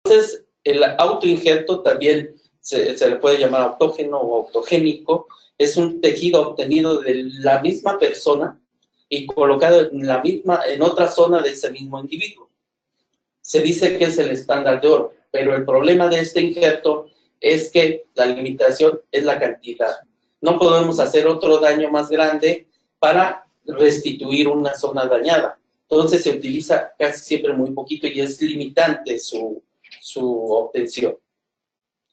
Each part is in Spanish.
Entonces, el autoinjerto también se le puede llamar autógeno o autogénico. Es un tejido obtenido de la misma persona y colocado en otra zona de ese mismo individuo. Se dice que es el estándar de oro, pero el problema de este injerto es que la limitación es la cantidad. No podemos hacer otro daño más grande para restituir una zona dañada. Entonces se utiliza casi siempre muy poquito y es limitante su obtención.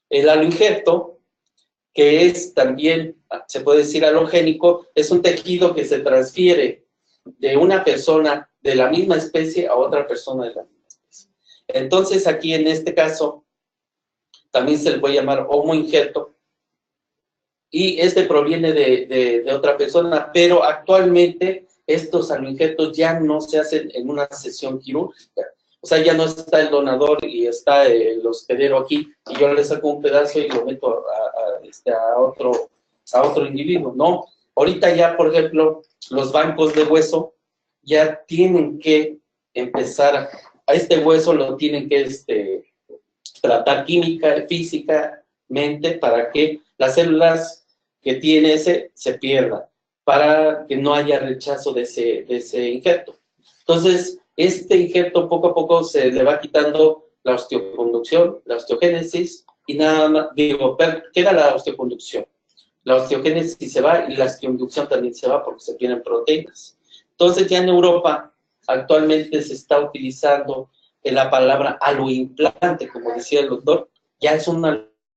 El aloinjerto, que es también, se puede decir alogénico, es un tejido que se transfiere de una persona de la misma especie a otra persona de la misma especie. Entonces aquí en este caso también se le puede llamar homoinjerto y este proviene de otra persona, pero actualmente estos aloinjertos ya no se hacen en una sesión quirúrgica. O sea, ya no está el donador y está el hospedero aquí y yo le saco un pedazo y lo meto a otro individuo. No, ahorita ya, por ejemplo, los bancos de hueso ya tienen que empezar, a este hueso lo tienen que tratar química, físicamente, para que las células que tiene ese se pierdan, para que no haya rechazo de ese injerto. Entonces, este injerto poco a poco se le va quitando la osteoconducción, la osteogénesis, y nada más, queda la osteoconducción. La osteogénesis se va y la osteoinducción también se va porque se pierden proteínas. Entonces, ya en Europa, actualmente se está utilizando la palabra aloimplante, como decía el doctor, ya es un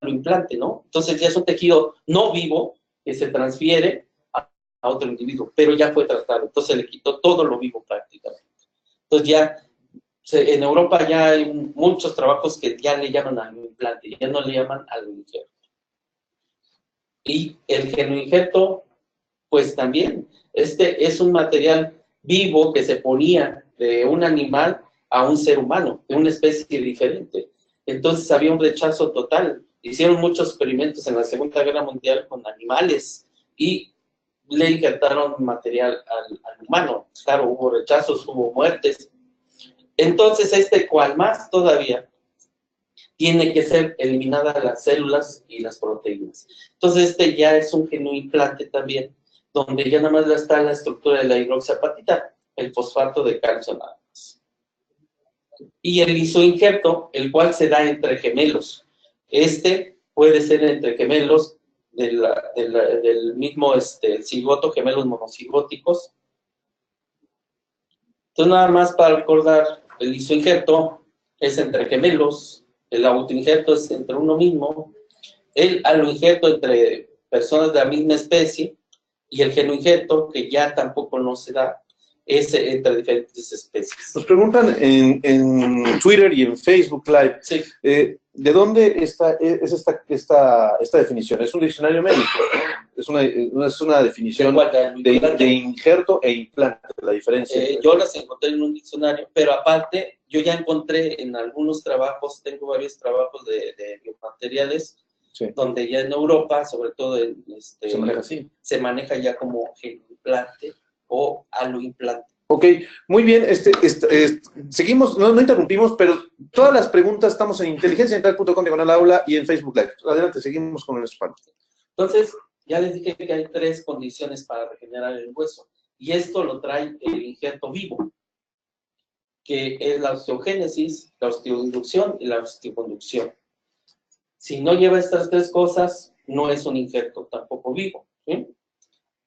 aloimplante, ¿no? Entonces, ya es un tejido no vivo que se transfiere a otro individuo, pero ya fue tratado, entonces le quitó todo lo vivo prácticamente. Entonces ya, en Europa ya hay muchos trabajos que ya le llaman aloimplante, ya no le llaman aloinjerto. Y el genoinjerto, pues también, este es un material vivo que se ponía de un animal a un ser humano, de una especie diferente. Entonces había un rechazo total. Hicieron muchos experimentos en la Segunda Guerra Mundial con animales y le injertaron material al humano. Claro, hubo rechazos, hubo muertes. Entonces, cual más todavía, tiene que ser eliminada las células y las proteínas. Entonces, ya es un genoimplante también, donde ya nada más está la estructura de la hidroxiapatita, el fosfato de calcio nada más. Y el isoinjerto, el cual se da entre gemelos. Puede ser entre gemelos del mismo cigoto, gemelos monocigóticos. Entonces, nada más para recordar, el isoinjerto es entre gemelos, el autoinjerto es entre uno mismo, el aloinjerto entre personas de la misma especie, y el genoinjerto, que ya tampoco no se da, es entre diferentes especies. Nos preguntan en Twitter y en Facebook Live, sí. ¿De dónde está esta definición? ¿Es un diccionario médico? Es una definición de injerto e implante, la diferencia. Yo las encontré en un diccionario, pero aparte, yo ya encontré en algunos trabajos, tengo varios trabajos de biomateriales, sí, donde ya en Europa, sobre todo se maneja así. Se maneja ya como genoimplante o aloimplante. Ok, muy bien, seguimos, no interrumpimos, pero todas las preguntas estamos en inteligenciadental.com/aula y en Facebook Live. Adelante, seguimos con el espacio. Entonces, ya les dije que hay 3 condiciones para regenerar el hueso, y esto lo trae el injerto vivo, que es la osteogénesis, la osteoinducción y la osteoconducción. Si no lleva estas 3 cosas, no es un injerto tampoco vivo, ¿sí?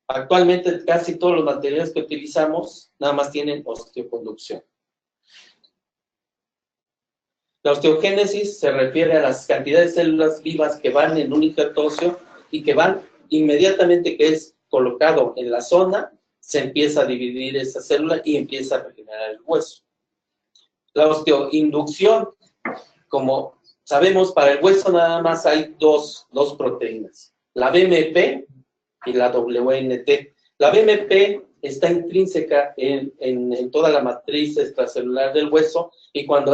Actualmente casi todos los materiales que utilizamos nada más tienen osteoconducción. La osteogénesis se refiere a las cantidades de células vivas que van en un injerto óseo y que van inmediatamente que es colocado en la zona, se empieza a dividir esa célula y empieza a regenerar el hueso. La osteoinducción, como sabemos, para el hueso nada más hay dos proteínas, la BMP y la WNT. La BMP está intrínseca en toda la matriz extracelular del hueso, y cuando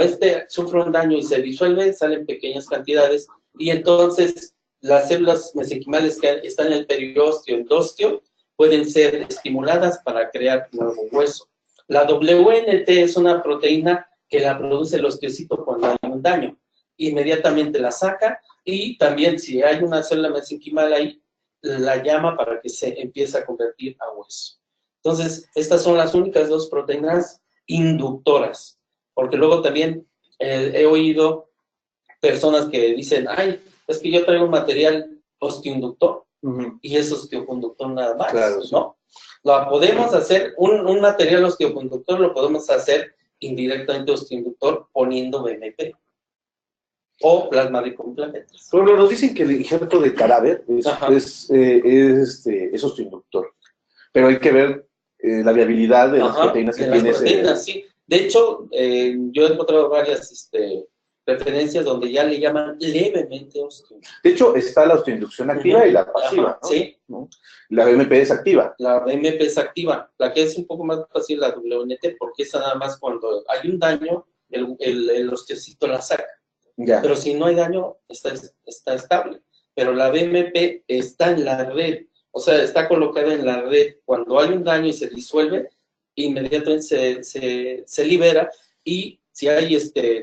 sufre un daño y se disuelve, salen pequeñas cantidades, y entonces las células mesenquimales que están en el periósteo, endósteo, pueden ser estimuladas para crear nuevo hueso. La WNT es una proteína que la produce el osteocito cuando hay un daño. inmediatamente la saca, y también si hay una célula mesenquimal ahí, la llama para que se empiece a convertir a hueso. Entonces, estas son las únicas dos proteínas inductoras, porque luego también he oído personas que dicen, ay, es que yo traigo un material osteoinductor, y es osteoconductor nada más, claro, ¿no? Lo podemos hacer, un material osteoconductor lo podemos hacer indirectamente osteoinductor poniendo BMP o plasma rico en plaquetas. Pero nos dicen que el injerto de cadáver es osteoinductor, pero hay que ver la viabilidad de las proteínas que tiene ese... Sí. De hecho, yo he encontrado varias referencias donde ya le llaman levemente osteoinductor. De hecho, está la osteoinducción activa y la pasiva, ¿no? Sí. ¿No? La BMP es activa. La BMP es activa. La que es un poco más fácil, la WNT, porque esa nada más cuando hay un daño, el osteocito la saca. Ya. Pero si no hay daño, está estable. Pero la BMP está en la red, o sea, está colocada en la red. Cuando hay un daño y se disuelve, inmediatamente se libera, y si hay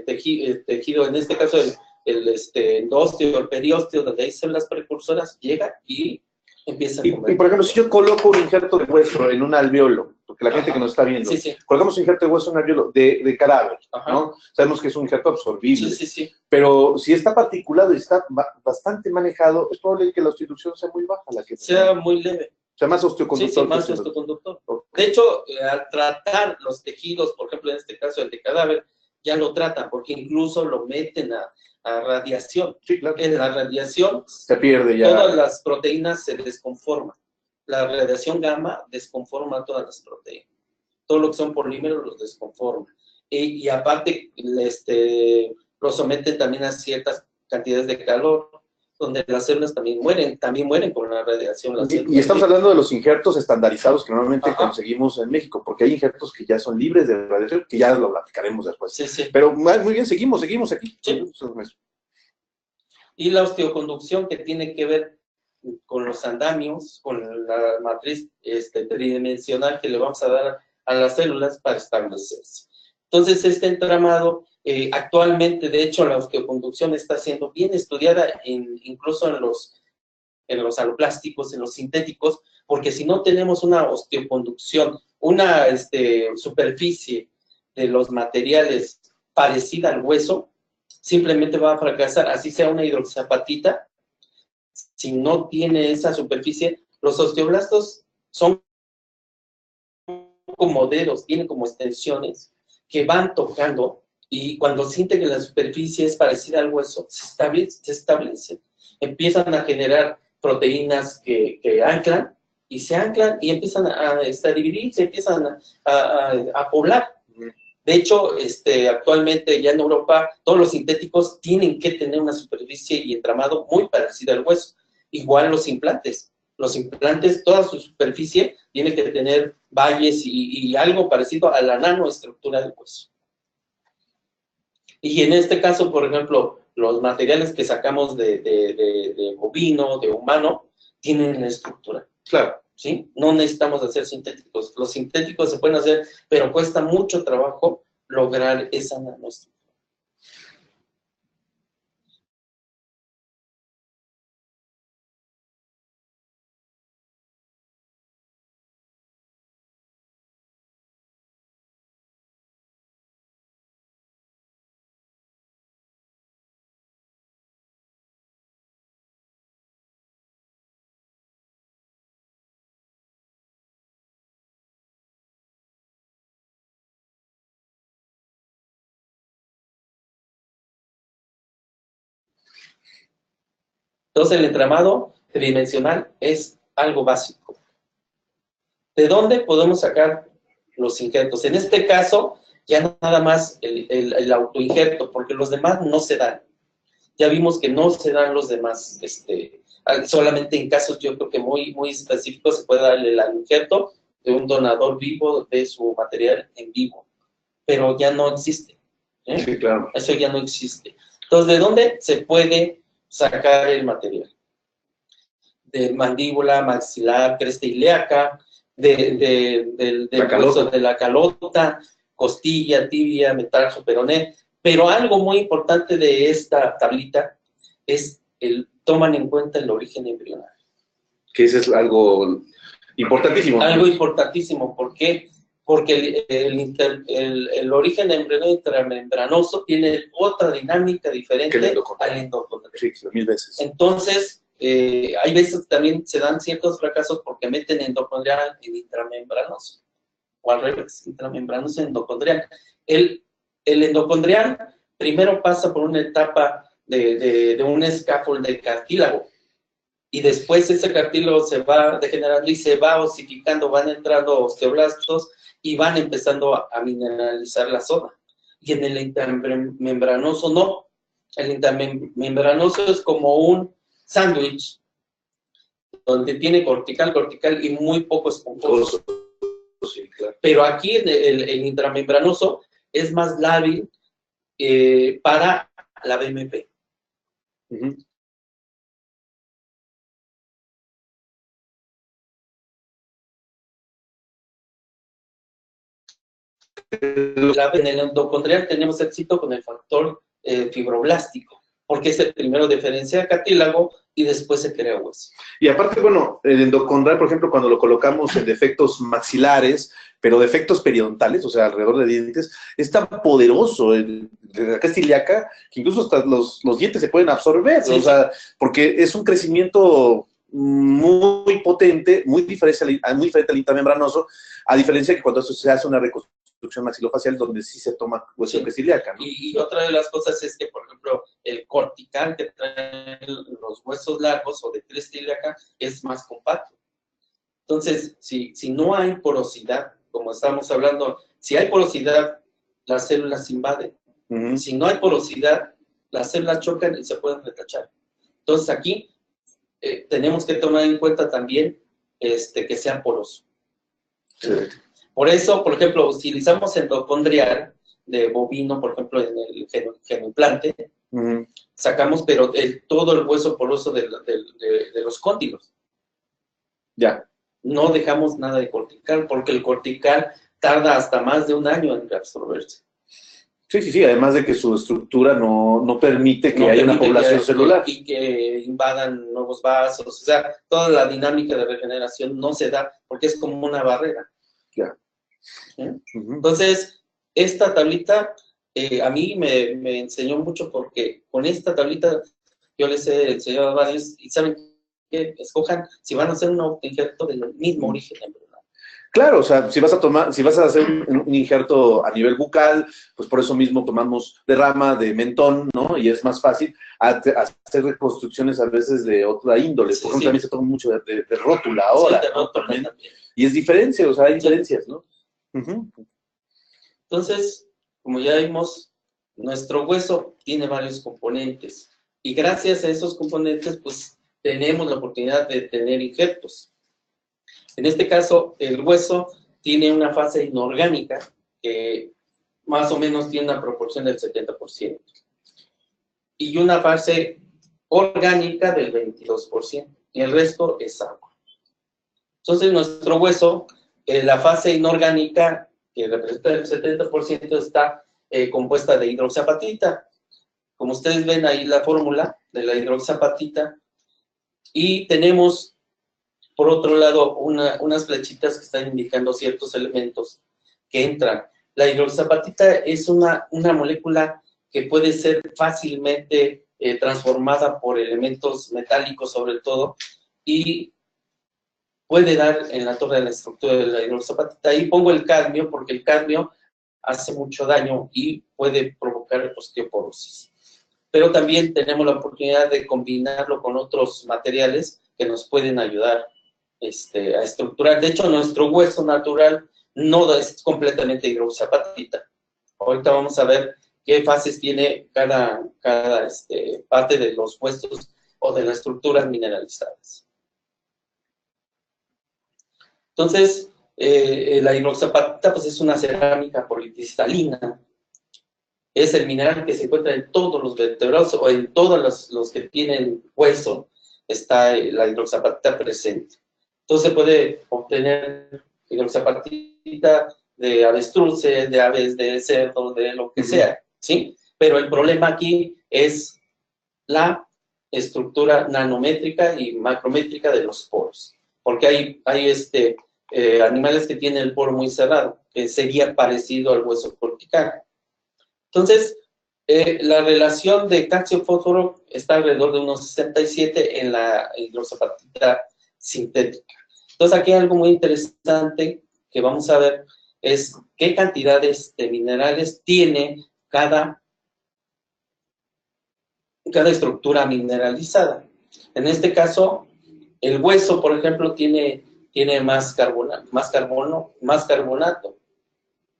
tejido, en este caso el endósteo, el periósteo, donde hay células precursoras, llega y empieza a comer. Y por ejemplo, si yo coloco un injerto de hueso en un alveolo, porque la gente que nos está viendo, colocamos un injerto de hueso en un alveolo de cadáver, ¿no? Sabemos que es un injerto absorbible, pero si está particulado y está bastante manejado, es probable que la osteoinducción sea muy baja. Sea muy leve. O sea, más osteoconductor. Sí, más osteoconductor. De hecho, al tratar los tejidos, por ejemplo, en este caso el de cadáver, ya lo tratan, porque incluso lo meten a radiación. Sí, claro. En la radiación se pierde ya. Todas las proteínas se desconforman. La radiación gamma desconforma todas las proteínas. Todo lo que son polímeros los desconforma. Y aparte, lo someten también a ciertas cantidades de calor, donde las células también mueren con la radiación. Y estamos hablando de los injertos estandarizados que normalmente conseguimos en México, porque hay injertos que ya son libres de radiación, que ya lo platicaremos después. Pero muy bien, seguimos aquí. Sí. Y la osteoconducción, que tiene que ver con los andamios, con la matriz tridimensional que le vamos a dar a las células para establecerse. Entonces, este entramado, actualmente, de hecho, la osteoconducción está siendo bien estudiada incluso en los aloplásticos, en los sintéticos, porque si no tenemos una osteoconducción, una superficie de los materiales parecida al hueso, simplemente va a fracasar, así sea una hidroxiapatita. Si no tiene esa superficie, los osteoblastos son como dedos, tienen como extensiones que van tocando, y cuando sienten que la superficie es parecida al hueso, se establecen, empiezan a generar proteínas que anclan, y se anclan y empiezan a dividirse, empiezan a poblar. De hecho, actualmente ya en Europa, todos los sintéticos tienen que tener una superficie y entramado muy parecido al hueso. Igual los implantes. Los implantes, toda su superficie tiene que tener valles y algo parecido a la nanoestructura del hueso. Y en este caso, por ejemplo, los materiales que sacamos de bovino, de humano, tienen la estructura. Claro. ¿Sí? No necesitamos hacer sintéticos. Los sintéticos se pueden hacer, pero cuesta mucho trabajo lograr esa nanoestructura. Entonces, el entramado tridimensional es algo básico. ¿De dónde podemos sacar los injertos? En este caso, ya nada más el autoinjerto, porque los demás no se dan. Ya vimos que no se dan los demás, solamente en casos yo creo que muy, muy específicos se puede darle el injerto de un donador vivo de su material en vivo, pero ya no existe. Sí, claro. Eso ya no existe. Entonces, ¿de dónde se puede sacar el material? De mandíbula, maxilar, cresta ilíaca, del hueso de la calota, costilla, tibia, metatarso, peroné. Pero algo muy importante de esta tablita es toman en cuenta el origen embrionario. Que ese es algo importantísimo. Algo importantísimo, ¿por qué? Porque el origen embrionario intramembranoso tiene otra dinámica diferente al endocondrial. Sí, 1000 veces. Entonces, hay veces también se dan ciertos fracasos porque meten endocondrial en intramembranoso, o al revés, intramembranoso en endocondrial. El endocondrial primero pasa por una etapa de un scaffold de cartílago, y después ese cartílago se va degenerando y se va osificando, van entrando osteoblastos y van empezando a mineralizar la zona. Y en el intermembranoso no. El intermembranoso es como un sándwich donde tiene cortical y muy poco esponjoso. Sí, claro. Pero aquí el intramembranoso es más lábil para la BMP. Uh-huh. En el endocondrial tenemos éxito con el factor fibroblástico, porque es el primero diferencia cartílago y después se crea hueso. Y aparte, bueno, el endocondrial, por ejemplo, cuando lo colocamos en defectos maxilares, pero defectos periodontales, o sea, alrededor de dientes, es tan poderoso de la caja ilíaca que incluso hasta los dientes se pueden absorber, sí, o sea, porque es un crecimiento muy potente, muy diferente al intramembranoso, a diferencia que cuando se hace una reconstrucción maxilofacial donde sí se toma hueso de caja ilíaca, ¿no? Y otra de las cosas es que, por ejemplo, el cortical que trae los huesos largos o de cresta ilíaca es más compacto. Entonces, si no hay porosidad, como estamos hablando, si hay porosidad, las células se invaden. Uh-huh. Si no hay porosidad, las células chocan y se pueden retachar. Entonces, aquí tenemos que tomar en cuenta también que sea poroso. Sí. Por eso, por ejemplo, utilizamos endocondrial de bovino, por ejemplo, en el genoimplante, uh-huh, sacamos pero todo el hueso poroso de los cóndilos. Ya. No dejamos nada de cortical, porque el cortical tarda hasta más de un año en reabsorberse. Sí, además de que su estructura no permite que haya una población celular. Y que invadan nuevos vasos, o sea, toda la dinámica de regeneración no se da, porque es como una barrera. Ya. ¿Sí? Uh-huh. Entonces, esta tablita a mí me enseñó mucho, porque con esta tablita yo les he enseñado a varios, y saben que escojan si van a hacer un injerto del mismo origen embrionario. Claro, o sea, si vas a hacer un injerto a nivel bucal, pues por eso mismo tomamos de rama, de mentón, ¿no? Y es más fácil hacer reconstrucciones a veces de otra índole. Por ejemplo, también se toma mucho de rótula ahora. Sí, de rótula también. Y es diferencia, o sea, hay diferencias, ¿no? Uh-huh. Entonces, como ya vimos, nuestro hueso tiene varios componentes. Y gracias a esos componentes, pues, tenemos la oportunidad de tener injertos. En este caso, el hueso tiene una fase inorgánica que más o menos tiene una proporción del 70%. Y una fase orgánica del 22%. Y el resto es agua. Entonces, nuestro hueso, la fase inorgánica, que representa el 70%, está compuesta de hidroxiapatita. Como ustedes ven ahí la fórmula de la hidroxiapatita. Y tenemos, por otro lado, unas flechitas que están indicando ciertos elementos que entran. La hidroxiapatita es una molécula que puede ser fácilmente transformada por elementos metálicos, sobre todo, y puede dar en la torre de la estructura de la hidroxiapatita. Ahí pongo el cadmio, porque el cadmio hace mucho daño y puede provocar osteoporosis. Pero también tenemos la oportunidad de combinarlo con otros materiales que nos pueden ayudar a estructurar. De hecho, nuestro hueso natural no es completamente hidroxiapatita. Ahorita vamos a ver qué fases tiene cada parte de los huesos o de las estructuras mineralizadas. Entonces, la hidroxiapatita pues, es una cerámica policristalina. Es el mineral que se encuentra en todos los vertebrados o en todos los que tienen hueso, está la hidroxiapatita presente. Entonces se puede obtener hidroxiapatita de avestruces, de aves, de cerdo, de lo que sea, ¿sí? Pero el problema aquí es la estructura nanométrica y macrométrica de los poros, porque hay animales que tienen el poro muy cerrado, que sería parecido al hueso cortical. Entonces, la relación de calcio-fósforo está alrededor de unos 67 en la hidroxapatita sintética. Entonces, aquí hay algo muy interesante que vamos a ver, es qué cantidades de minerales tiene cada estructura mineralizada. En este caso, el hueso, por ejemplo, tiene más carbonato,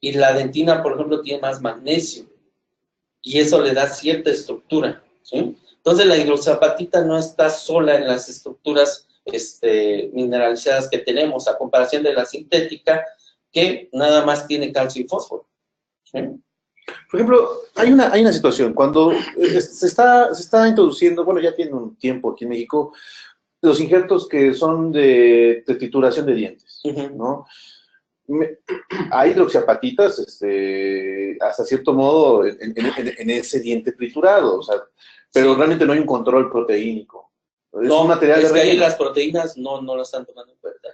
y la dentina, por ejemplo, tiene más magnesio, y eso le da cierta estructura, ¿sí? Entonces, la hidroxapatita no está sola en las estructuras mineralizadas que tenemos, a comparación de la sintética, que nada más tiene calcio y fósforo, ¿sí? Por ejemplo, hay una situación, cuando se está introduciendo, bueno, ya tiene un tiempo aquí en México, los injertos que son de trituración de dientes, ¿no? Hay hidroxiapatitas, hasta cierto modo, en ese diente triturado, o sea, pero realmente no hay un control proteínico. Es un material de relleno. Es que ahí las proteínas no lo están tomando en cuenta.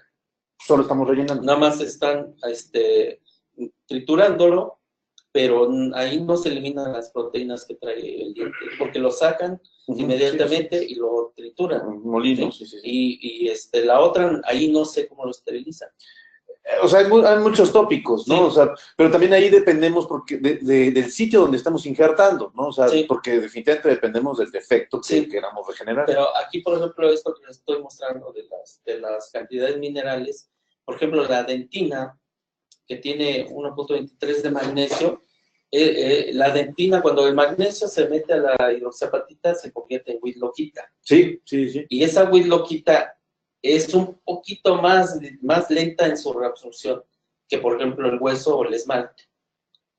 Solo estamos rellenando. Nada más están triturándolo, pero ahí no se eliminan las proteínas que trae el diente, porque lo sacan inmediatamente y lo trituran. Molinos, ¿sí? Y la otra, ahí no sé cómo lo esterilizan. O sea, hay muchos tópicos, ¿no? Sí. O sea, pero también ahí dependemos del sitio donde estamos injertando, ¿no? O sea, sí. Porque definitivamente dependemos del defecto que queramos regenerar. Pero aquí, por ejemplo, esto que les estoy mostrando de las cantidades minerales, por ejemplo, la dentina, que tiene 1.23 de magnesio, la dentina, cuando el magnesio se mete a la hidroxapatita, se convierte en huitloquita. Sí. Y esa huitloquita es un poquito más lenta en su reabsorción que, por ejemplo, el hueso o el esmalte,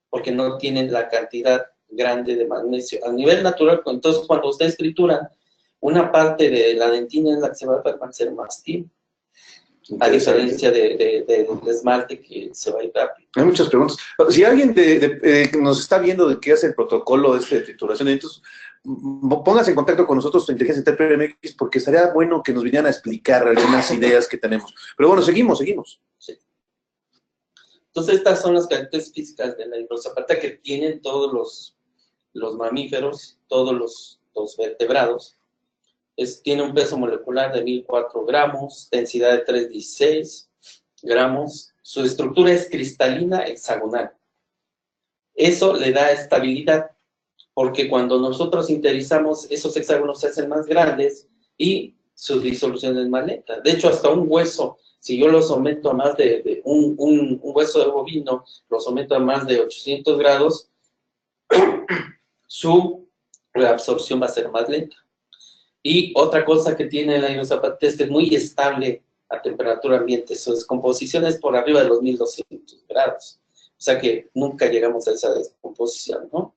porque no tienen la cantidad grande de magnesio. A nivel natural, entonces, cuando ustedes trituran, una parte de la dentina es la que se va a permanecer más tiempo, a diferencia del esmalte que se va a ir rápido. Hay muchas preguntas. Si alguien nos está viendo de qué hace el protocolo de trituración, entonces póngase en contacto con nosotros, Inteligencia TPMX, porque estaría bueno que nos vinieran a explicar algunas ideas que tenemos. Pero bueno, seguimos. Sí. Entonces, estas son las características físicas de la hidroxapatita que tienen todos los mamíferos, todos los vertebrados. Tiene un peso molecular de 1004 gramos, densidad de 316 gramos. Su estructura es cristalina hexagonal. Eso le da estabilidad, porque cuando nosotros sintetizamos, esos hexágonos se hacen más grandes y su disolución es más lenta. De hecho, hasta un hueso, si yo lo someto a más de un hueso de bovino, lo someto a más de 800 grados, su reabsorción va a ser más lenta. Y otra cosa que tiene la hidroxapatita es que es muy estable a temperatura ambiente. Su descomposición es por arriba de los 1200 grados. O sea que nunca llegamos a esa descomposición, ¿no?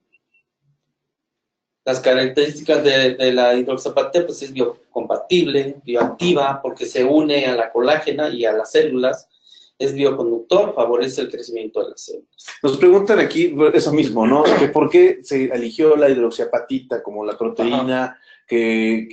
Las características de la hidroxapatita, pues es biocompatible, bioactiva, porque se une a la colágena y a las células. Es bioconductor, favorece el crecimiento de las células. Nos preguntan aquí eso mismo, ¿no? Que ¿por qué se eligió la hidroxiapatita como la proteína que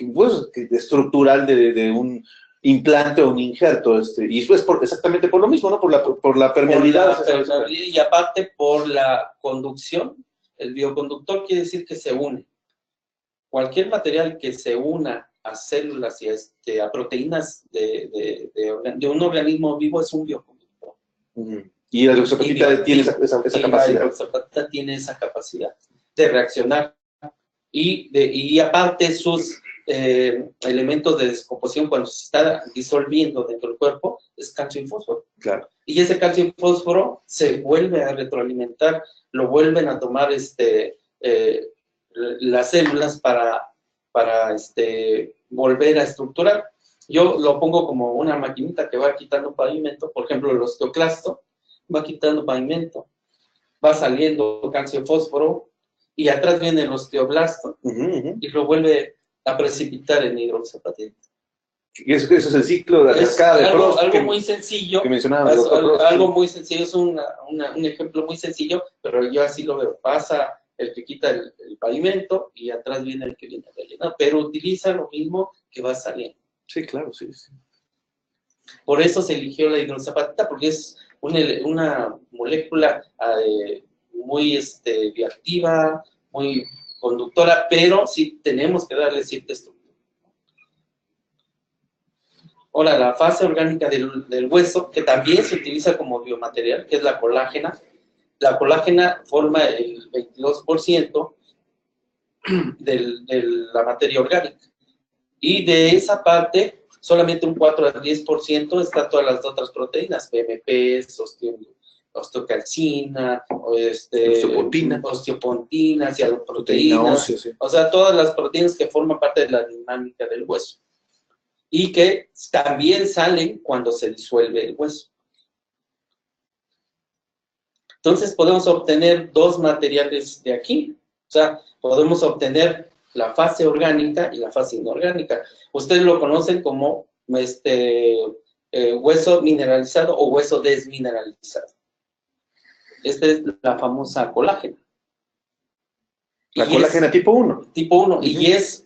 estructural de un implante o un injerto? Y eso es exactamente por lo mismo, ¿no? Por la permeabilidad. Y aparte por la conducción. El bioconductor quiere decir que se une. Cualquier material que se una a células y a proteínas de un organismo vivo es un bioconductor. Y la hidroxapatita tiene esa capacidad. La hidroxapatita tiene esa capacidad de reaccionar. Y aparte sus elementos de descomposición cuando se está disolviendo dentro del cuerpo es calcio y fósforo. Claro. Y ese calcio y fósforo se vuelve a retroalimentar, lo vuelven a tomar las células para volver a estructurar. Yo lo pongo como una maquinita que va quitando pavimento, por ejemplo, el osteoclasto va quitando pavimento, va saliendo calcio y fósforo, y atrás viene el osteoblasto, y lo vuelve a precipitar en hidroxapatita. Y eso es el ciclo de la cascada de Frost. Algo muy sencillo. Que mencionaba algo muy sencillo, es un ejemplo muy sencillo, pero yo así lo veo. Pasa el que quita el pavimento y atrás viene el que viene a rellenar, pero utiliza lo mismo que va saliendo. Sí, claro, sí, sí. Por eso se eligió la hidroxapatita, porque es una molécula muy bioactiva, muy conductora, pero sí tenemos que darle cierta estructura. Ahora, la fase orgánica del hueso, que también se utiliza como biomaterial, que es la colágena. La colágena forma el 22% de la materia orgánica. Y de esa parte, solamente un 4 al 10% están todas las otras proteínas, PMP, osteocalcina, osteopontina, cianoproteínas, sí. O sea, todas las proteínas que forman parte de la dinámica del hueso. Y que también salen cuando se disuelve el hueso. Entonces podemos obtener dos materiales de aquí. O sea, podemos obtener la fase orgánica y la fase inorgánica. Ustedes lo conocen como hueso mineralizado o hueso desmineralizado. Esta es la famosa colágena. La colágena tipo 1. Tipo 1. Y es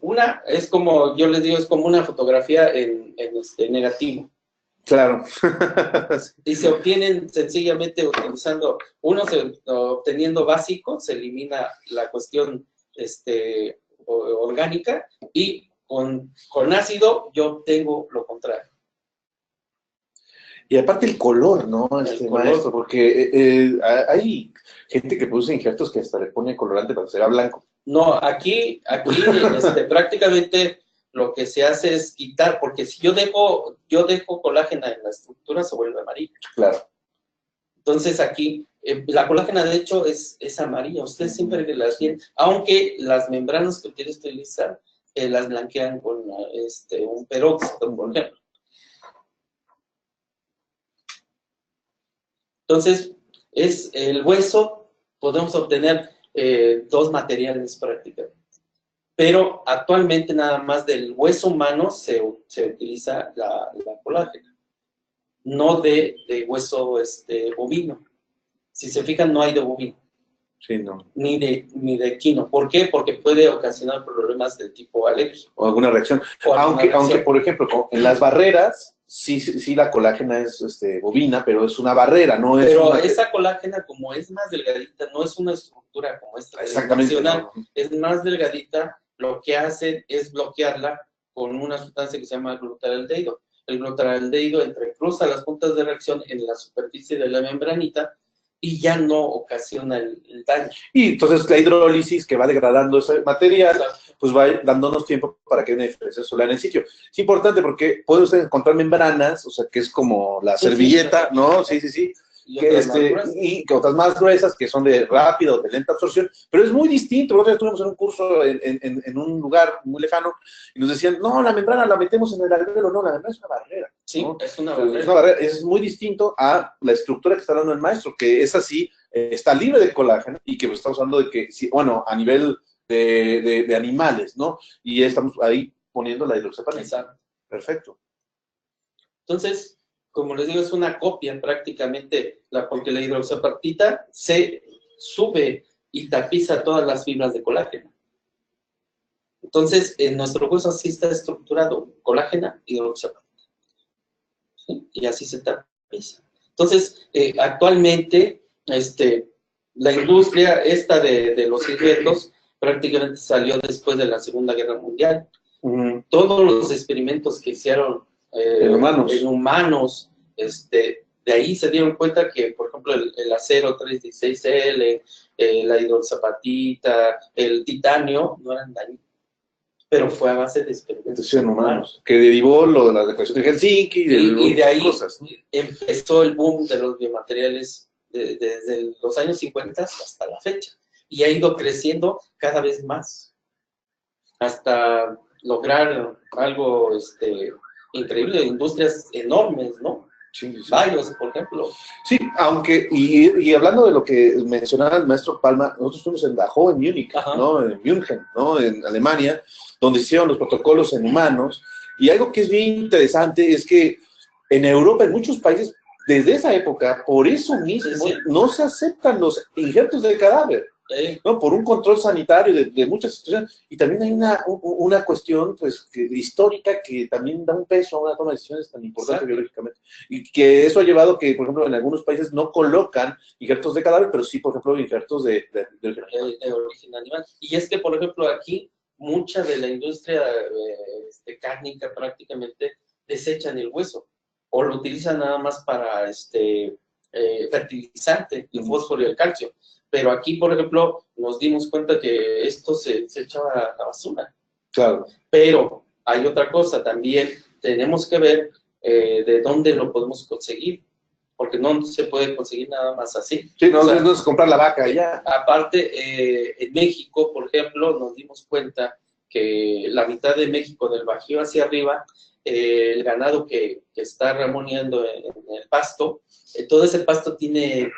como, yo les digo, es como una fotografía en negativo. Claro. Y se obtienen sencillamente utilizando, obteniendo básico, se elimina la cuestión orgánica, y con ácido yo obtengo lo contrario. Y aparte el color, ¿no? Maestro, porque hay gente que produce injertos que hasta le pone colorante para que sea blanco. No, aquí prácticamente lo que se hace es quitar, porque si yo dejo colágena en la estructura, se vuelve amarillo. Claro. Entonces aquí, la colágena de hecho es amarilla, ustedes siempre las tienen, aunque las membranas que ustedes utilizan las blanquean con un peróxido, por ejemplo. Entonces, el hueso, podemos obtener dos materiales prácticamente. Pero actualmente nada más del hueso humano se utiliza la colágena, no de hueso bovino. Si se fijan, no hay de bovino. Sí, no. Ni de equino. ¿Por qué? Porque puede ocasionar problemas de tipo alérgico. O alguna reacción. Aunque, por ejemplo, en las barreras, sí la colágena es bovina, pero es una barrera, no es pero esa colágena, como es más delgadita, no es una estructura como esta. Exactamente. No. Es más delgadita, lo que hace es bloquearla con una sustancia que se llama glutaraldehído. El glutaraldehído entrecruza las puntas de reacción en la superficie de la membranita y ya no ocasiona el daño. Y entonces la hidrólisis, que va degradando ese material, pues va dándonos tiempo para que haya una diferencia solar en el sitio. Es importante porque puede usted encontrar membranas, o sea, que es como la servilleta, sí, ¿no? Sí. Y que otras más gruesas, que son de rápida o de lenta absorción, pero es muy distinto. Nosotros estuvimos en un curso en un lugar muy lejano y nos decían, no, la membrana la metemos en el alvéolo. No, la membrana es una barrera. Sí, ¿no? es una barrera. Es una barrera. Es muy distinto a la estructura que está dando el maestro, que es así, está libre de colágeno y que estamos hablando de que, bueno, a nivel de animales, ¿no? Y estamos ahí poniendo la hidroxapatita. Perfecto. Entonces, como les digo, es una copia prácticamente, porque la hidroxapatita se sube y tapiza todas las fibras de colágeno. Entonces, en nuestro hueso así está estructurado, colágena, hidroxapatita. ¿Sí? Y así se tapiza. Entonces, actualmente, la industria esta de los injertos prácticamente salió después de la Segunda Guerra Mundial. Todos los experimentos que hicieron en humanos, de ahí se dieron cuenta que, por ejemplo, el acero 316L, la hidroxapatita, el titanio, no eran dañinos, pero fue a base de experimentos en humanos, que derivó lo de la Declaración de Helsinki y de ahí cosas, ¿no? Empezó el boom de los biomateriales desde los años 50 hasta la fecha, y ha ido creciendo cada vez más, hasta lograr algo increíble, industrias enormes, ¿no? Sí. Varios, por ejemplo. Sí, aunque, y hablando de lo que mencionaba el maestro Palma, nosotros fuimos en Dachau, en Múnich, ¿no? En München, ¿no? En Alemania, donde hicieron los protocolos en humanos, y algo que es bien interesante es que en Europa, en muchos países, desde esa época, por eso mismo, no se aceptan los injertos del cadáver. ¿no? Por un control sanitario de muchas situaciones. Y también hay una cuestión pues, histórica que también da un peso a una toma de decisiones tan importante biológicamente. Y que eso ha llevado que, por ejemplo, en algunos países no colocan injertos de cadáver, pero sí, por ejemplo, injertos de origen animal. Y es que, por ejemplo, aquí mucha de la industria cárnica prácticamente desechan el hueso o lo utilizan nada más para fertilizante, el fósforo y el calcio. Pero aquí, por ejemplo, nos dimos cuenta que esto se echaba a la basura. Claro. Pero hay otra cosa, también tenemos que ver de dónde lo podemos conseguir, porque no se puede conseguir nada más así. Sí, no, no es comprar la vaca ya. Aparte, en México, por ejemplo, nos dimos cuenta que la mitad de México, del Bajío hacia arriba, el ganado que está remoneando en el pasto, todo ese pasto tiene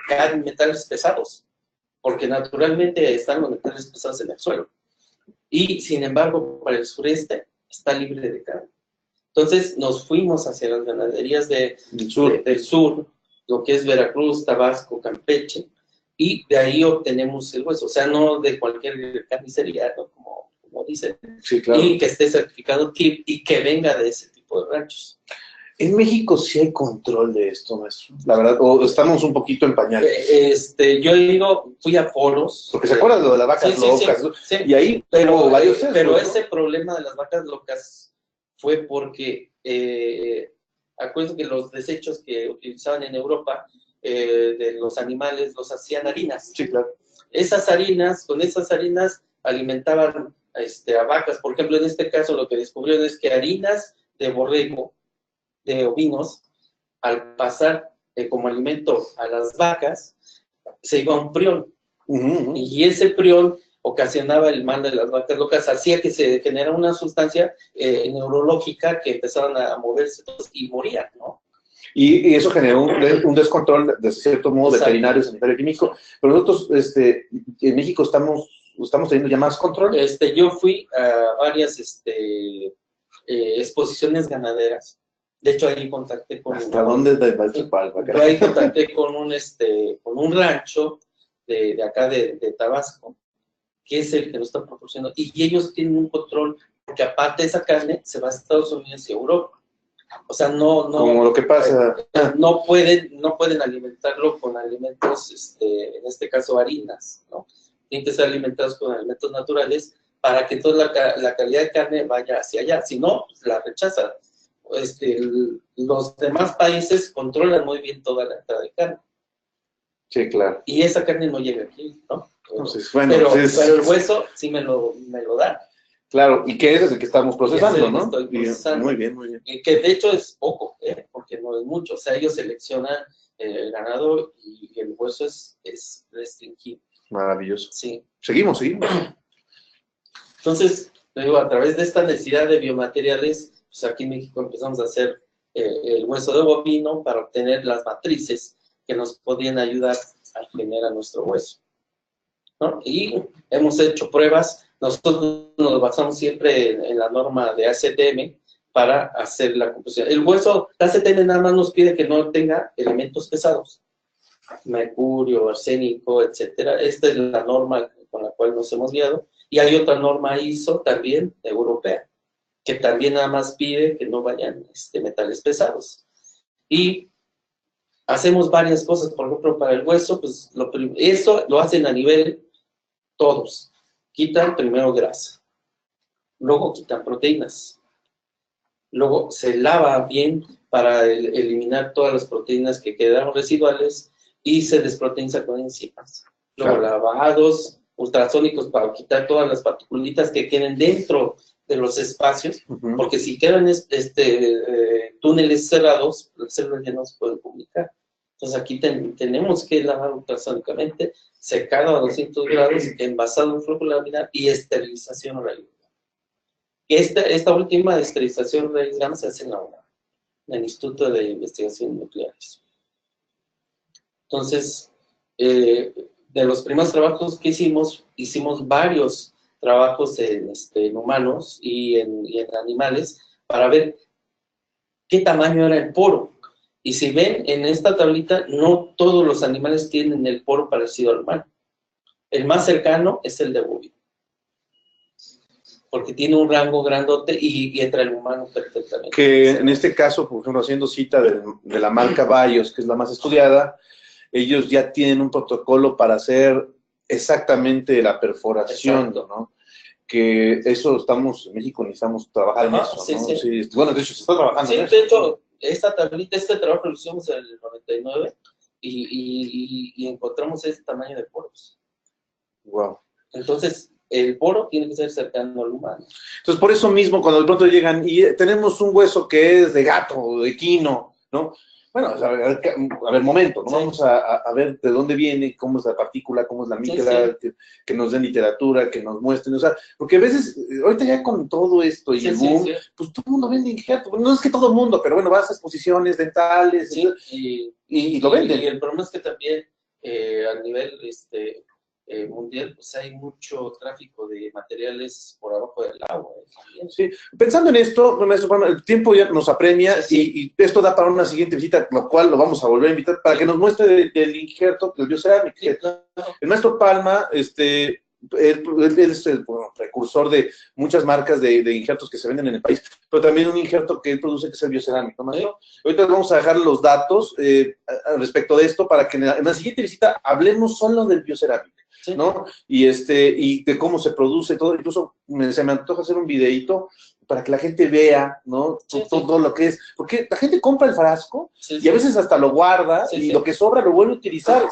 metales pesados, porque naturalmente están los metales pesados en el suelo. Y, sin embargo, para el sureste está libre de carne. Entonces, nos fuimos hacia las ganaderías del sur, lo que es Veracruz, Tabasco, Campeche, y de ahí obtenemos el hueso. O sea, no de cualquier carnicería, ¿no? como dicen. Sí, claro. Y que esté certificado TIP y que venga de ese tipo de ranchos. En México sí hay control de esto, maestro. La verdad, o estamos un poquito en pañales. Yo digo, fui a foros. Porque se acuerdan de lo de las vacas locas, ¿no? Sí. Y ahí pero varios sesgos, pero ¿no? ese problema de las vacas locas fue porque, acuérdense que los desechos que utilizaban en Europa de los animales los hacían harinas. Sí, claro. Con esas harinas alimentaban a vacas. Por ejemplo, en este caso lo que descubrieron es que harinas de borrego, de ovinos, al pasar como alimento a las vacas, se iba un prión. Y ese prión ocasionaba el mal de las vacas locas, hacía que se generara una sustancia neurológica que empezaban a moverse y morían, ¿no? Y eso generó un descontrol, de cierto modo, veterinario, sanitario, químico. Pero nosotros, en México, estamos teniendo ya más control. Yo fui a varias exposiciones ganaderas. De hecho, ahí contacté con... ¿Hasta dónde va el Chapalpa? Ahí contacté con un rancho de acá de Tabasco, que es el que nos está proporcionando. Y ellos tienen un control, porque aparte de esa carne, se va a Estados Unidos y Europa. O sea, no... Como lo que pasa. No pueden alimentarlo con alimentos, en este caso, harinas, ¿no? Tienen que ser alimentados con alimentos naturales para que toda la calidad de carne vaya hacia allá. Si no, pues, la rechazan. Los demás países controlan muy bien toda la entrada de carne. Sí, claro. Y esa carne no llega aquí, ¿no? Entonces, bueno, pero el hueso sí me lo da. Claro, y que es el que estamos procesando, ¿no? Estoy procesando. Muy bien, muy bien. Y que de hecho es poco, porque no es mucho. O sea, ellos seleccionan el ganado y el hueso es restringido. Maravilloso. Sí. Seguimos. Entonces, digo, a través de esta necesidad de biomateriales, pues aquí en México empezamos a hacer el hueso de bovino para obtener las matrices que nos podían ayudar a generar nuestro hueso, ¿no? Y hemos hecho pruebas. Nosotros nos basamos siempre en la norma de ACTM para hacer la composición. El hueso, la ACTM nada más nos pide que no tenga elementos pesados, mercurio, arsénico, etcétera. Esta es la norma con la cual nos hemos guiado. Y hay otra norma ISO también, europea, que también nada más pide que no vayan metales pesados. Y hacemos varias cosas. Por ejemplo, para el hueso, pues eso lo hacen a nivel todos. Quitan primero grasa, luego quitan proteínas, luego se lava bien para eliminar todas las proteínas que quedaron residuales y se desproteiniza con enzimas. Luego lavados ultrasónicos para quitar todas las particulitas que queden dentro de los espacios, porque si quedan túneles cerrados, las células ya no se pueden comunicar. Entonces aquí tenemos que lavar ultrasónicamente, secado a 200 grados, envasado en flujo laminar y esterilización raíz gamma. Esta última de esterilización raíz gamma se hace en la UNAM, en el Instituto de Investigaciones Nucleares. Entonces, de los primeros trabajos que hicimos varios trabajos en humanos y en animales para ver qué tamaño era el poro. Y si ven en esta tablita, no todos los animales tienen el poro parecido al humano. El más cercano es el de bovino, porque tiene un rango grandote y entra el humano perfectamente. Que en este caso, por ejemplo, haciendo cita de la marca Bios, que es la más estudiada, ellos ya tienen un protocolo para hacer exactamente la perforación, ¿no? Que eso estamos, en México necesitamos trabajar en eso, sí, ¿no? sí. Sí, bueno, de hecho se está trabajando en eso. Sí, de hecho, esta tablita, este trabajo lo hicimos en el 99 y encontramos este tamaño de poros. Wow. Entonces, el poro tiene que ser cercano al humano. Entonces, por eso mismo, cuando de pronto llegan y tenemos un hueso que es de gato o de equino, ¿no? Bueno, a ver, momento, ¿no? Sí. Vamos a ver de dónde viene, cómo es la partícula, cómo es la micra, sí. Que nos den literatura, que nos muestren, o sea, porque a veces, ahorita ya con todo esto y el boom, pues todo el mundo vende injertos, no es que todo el mundo, pero bueno, vas a exposiciones dentales, y lo venden. Y el problema es que también a nivel mundial, pues hay mucho tráfico de materiales por abajo del agua. Sí, pensando en esto, maestro, el tiempo ya nos apremia y esto da para una siguiente visita, lo cual lo vamos a volver a invitar para que nos muestre el injerto, el biocerámico. Sí, claro. El maestro Palma, él es el precursor de muchas marcas de injertos que se venden en el país, pero también un injerto que él produce que es el biocerámico, maestro. Sí. Ahorita vamos a dejar los datos respecto de esto para que en la siguiente visita hablemos solo del biocerámico. Sí. ¿No? Y de cómo se produce todo, incluso se me antoja hacer un videíto para que la gente vea, ¿no? Sí, todo lo que es, porque la gente compra el frasco y a veces hasta lo guarda y lo que sobra lo vuelve a utilizar,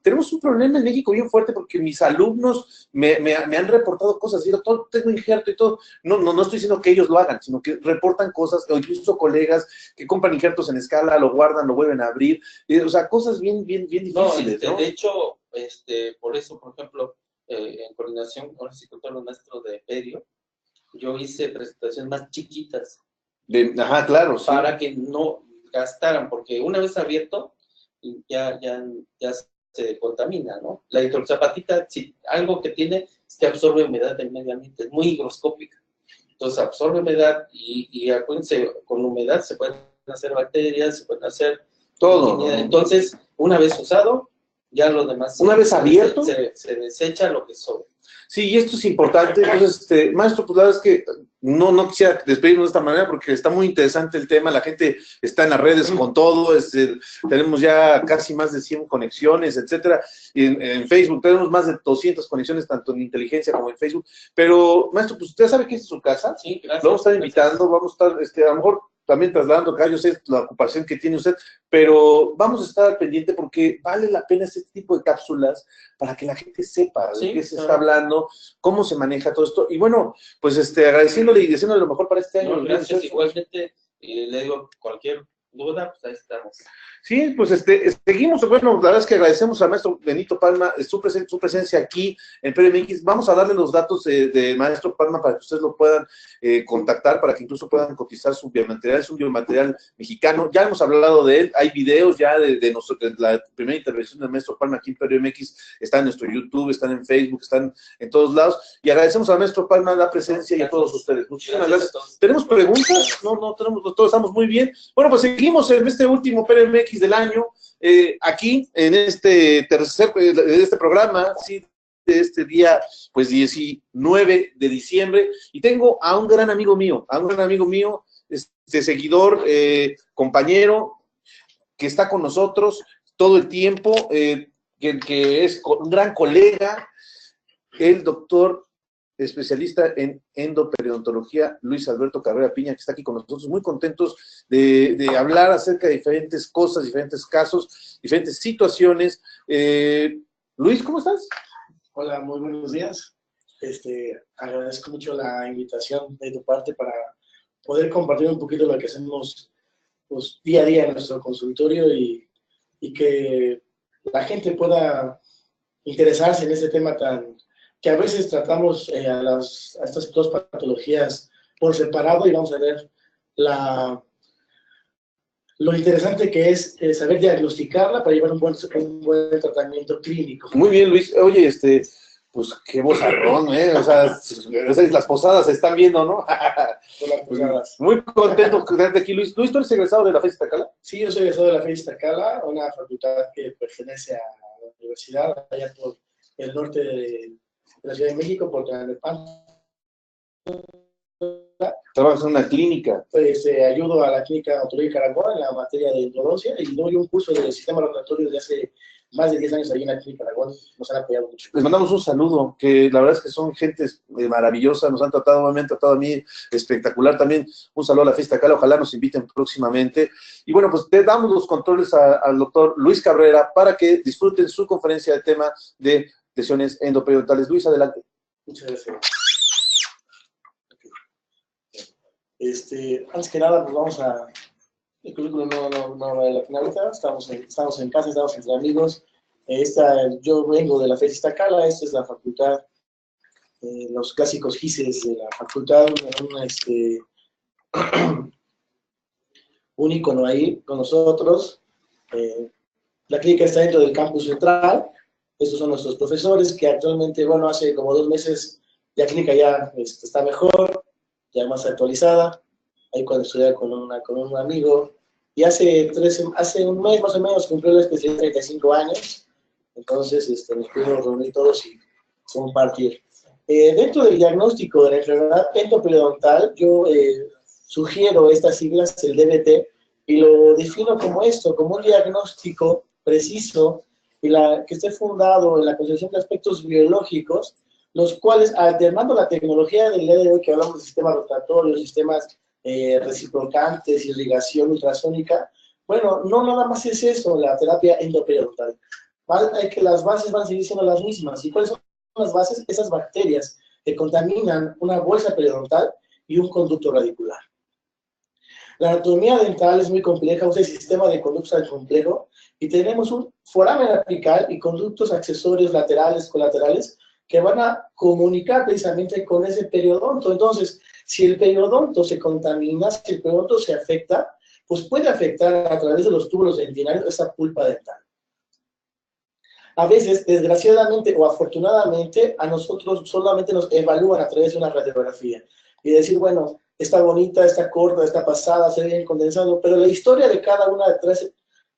tenemos un problema en México bien fuerte porque mis alumnos me han reportado cosas, así, todo tengo injerto y todo, no estoy diciendo que ellos lo hagan, sino que reportan cosas, o incluso colegas que compran injertos en escala, lo guardan, lo vuelven a abrir, o sea, cosas bien difíciles, ¿no? De hecho, por eso, por ejemplo, en coordinación ahora sí con todos los maestros de Perio, yo hice presentaciones más chiquitas. Ajá, claro. Para que no gastaran, porque una vez abierto, ya se contamina, ¿no? La hidroxapatita, si algo que tiene es que absorbe humedad del medio ambiente, es muy higroscópica. Entonces absorbe humedad y acuérdense, con humedad se pueden hacer bacterias, se pueden hacer todo, ¿no? Entonces, una vez usado, ya lo demás una vez abierto se desecha lo que sobra. Sí, y esto es importante. Entonces, maestro, pues la verdad es que no quisiera despedirnos de esta manera porque está muy interesante el tema, la gente está en las redes con todo, tenemos ya casi más de 100 conexiones, etcétera, y en Facebook tenemos más de 200 conexiones, tanto en Inteligencia como en Facebook, pero, maestro, pues usted sabe que esta es su casa, sí, gracias, lo vamos a estar invitando, vamos a estar, a lo mejor también trasladando acá, yo sé la ocupación que tiene usted, pero vamos a estar al pendiente porque vale la pena este tipo de cápsulas para que la gente sepa de qué se está hablando, cómo se maneja todo esto, y bueno, pues agradeciéndole y deseándole lo mejor para este año. No, gracias, igualmente, le digo, cualquier duda, pues ahí estamos. Sí, pues seguimos, bueno, la verdad es que agradecemos al maestro Benito Palma su presencia aquí en PRMX. Vamos a darle los datos de maestro Palma para que ustedes lo puedan contactar, para que incluso puedan cotizar su biomaterial, es un biomaterial mexicano. Ya hemos hablado de él, hay videos ya de la primera intervención del maestro Palma aquí en PRMX, está en nuestro YouTube, están en Facebook, están en todos lados, y agradecemos al maestro Palma la presencia y a todos ustedes. Muchísimas gracias. ¿Tenemos preguntas? No tenemos, todos estamos muy bien. Bueno, pues seguimos en este último PRMX del año, aquí en este programa, sí, de este día, pues 19 de diciembre, y tengo a un gran amigo mío, seguidor, compañero, que está con nosotros todo el tiempo, que es un gran colega, el doctor especialista en endoperidontología, Luis Alberto Carrera Piña, que está aquí con nosotros, muy contentos de hablar acerca de diferentes cosas, diferentes casos, diferentes situaciones. Luis, ¿cómo estás? Hola, muy buenos días. Agradezco mucho la invitación de tu parte para poder compartir un poquito lo que hacemos pues, día a día en nuestro consultorio y que la gente pueda interesarse en este tema que a veces tratamos a estas dos patologías por separado y vamos a ver lo interesante que es saber diagnosticarla para llevar un buen tratamiento clínico. Muy bien, Luis. Oye, pues qué vozarrón, O sea, las posadas se están viendo, ¿no? Muy contento de tenerte aquí, Luis. ¿Tú eres egresado de la FES Iztacala? Sí, yo soy egresado de la FES Iztacala, una facultad que pertenece a la universidad allá por el norte de la Ciudad de México, por Tlalnepantla. Trabajas en una clínica. Pues ayudo a la clínica Autología Aragón en la materia de endodoncia y doy un curso del sistema rotatorio de hace más de 10 años ahí en la clínica Aragón. Nos han apoyado mucho. Les mandamos un saludo, que la verdad es que son gente maravillosa, nos han tratado, me han tratado a mí espectacular. También un saludo a la Fiesta Cala, ojalá nos inviten próximamente. Y bueno, pues te damos los controles al doctor Luis Cabrera para que disfruten su conferencia de tema de lesiones endoperiodontal. Luis, adelante. Muchas gracias. Antes que nada, pues vamos a... El currículum no vale la pena ahorita, estamos en casa, estamos entre amigos. Yo vengo de la FES Iztacala, esta es la facultad, los clásicos GISES de la facultad, un ícono ahí con nosotros. La clínica está dentro del campus central, estos son nuestros profesores que actualmente, bueno, hace como 2 meses la clínica ya está mejor, ya más actualizada. Ahí cuando estudiaba con un amigo, y hace un mes más o menos cumplió la especialidad de 35 años, entonces nos pudimos reunir todos y compartir. Dentro del diagnóstico de la enfermedad endoperiodontal, yo sugiero estas siglas, el DBT, y lo defino como esto, como un diagnóstico preciso y que esté fundado en la concepción de aspectos biológicos, los cuales, alternando la tecnología del día de hoy, que hablamos de sistemas rotatorios, sistemas reciprocantes, irrigación ultrasónica, bueno, no nada más es eso, la terapia endoperiodontal. Que las bases van a seguir siendo las mismas. ¿Y cuáles son las bases? Esas bacterias que contaminan una bolsa periodontal y un conducto radicular. La anatomía dental es muy compleja, usa el sistema de conductos complejo, y tenemos un foramen apical y conductos accesorios laterales, colaterales, que van a comunicar precisamente con ese periodonto. Entonces, si el periodonto se contamina, si el periodonto se afecta, pues puede afectar a través de los túbulos dentinarios esa pulpa dental. A veces, desgraciadamente o afortunadamente, a nosotros solamente nos evalúan a través de una radiografía. Y decir, bueno, está bonita, está corta, está pasada, se ve bien condensado, pero la historia de cada una detrás,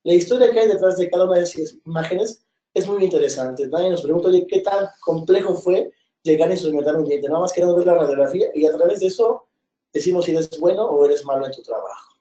la historia que hay detrás de cada una de esas imágenes es muy interesante. Nadie nos pregunta, oye, ¿qué tan complejo fue llegar a instrumentar un diente? Nada más queremos ver la radiografía y a través de eso decimos si eres bueno o eres malo en tu trabajo.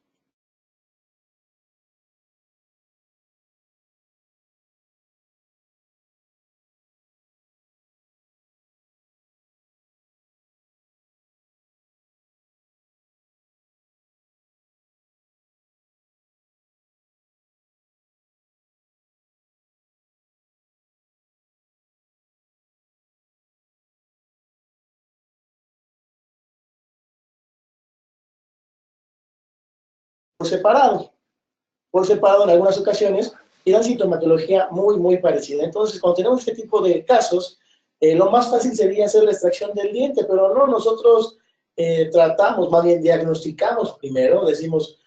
Por separado en algunas ocasiones, y dan sintomatología muy, muy parecida. Entonces, cuando tenemos este tipo de casos, lo más fácil sería hacer la extracción del diente, pero no, nosotros tratamos, más bien diagnosticamos primero, decimos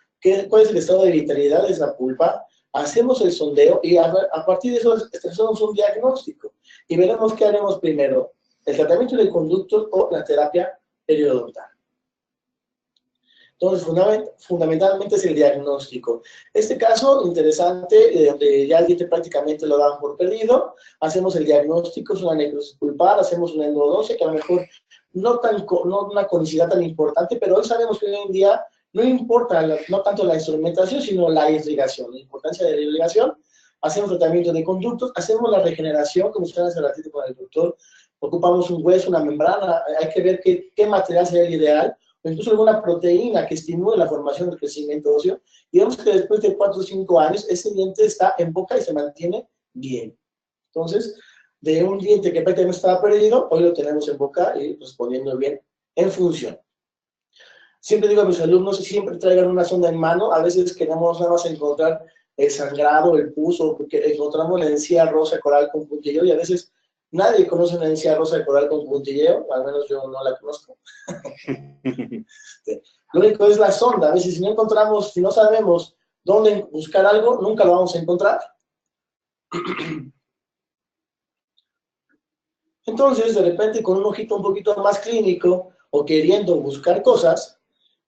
cuál es el estado de vitalidad de esa pulpa, hacemos el sondeo y a partir de eso hacemos un diagnóstico y veremos qué haremos primero, el tratamiento de conductos o la terapia periodontal. Entonces, fundamentalmente es el diagnóstico. Este caso interesante, donde ya el diente prácticamente lo dan por perdido, hacemos el diagnóstico, es una necrosis pulpar, hacemos una endodoncia, que a lo mejor no una conicidad tan importante, pero hoy sabemos que hoy en día no importa no tanto la instrumentación, sino la irrigación, la importancia de la irrigación. Hacemos tratamiento de conductos, hacemos la regeneración, como ustedes hace ratito con el doctor, ocupamos un hueso, una membrana, hay que ver qué material sería el ideal, o incluso alguna proteína que estimule la formación del crecimiento óseo, y vemos que después de 4 o 5 años, ese diente está en boca y se mantiene bien. Entonces, de un diente que prácticamente estaba perdido, hoy lo tenemos en boca y respondiendo bien en función. Siempre digo a mis alumnos, siempre traigan una sonda en mano, a veces queremos nada más encontrar el sangrado, el pus, o porque encontramos la encía rosa coral con puntilleo, y a veces nadie conoce una encía rosa de coral con puntilleo, al menos yo no la conozco. Lo único es la sonda. A veces si no encontramos, si no sabemos dónde buscar algo, nunca lo vamos a encontrar. Entonces, de repente, con un ojito un poquito más clínico o queriendo buscar cosas,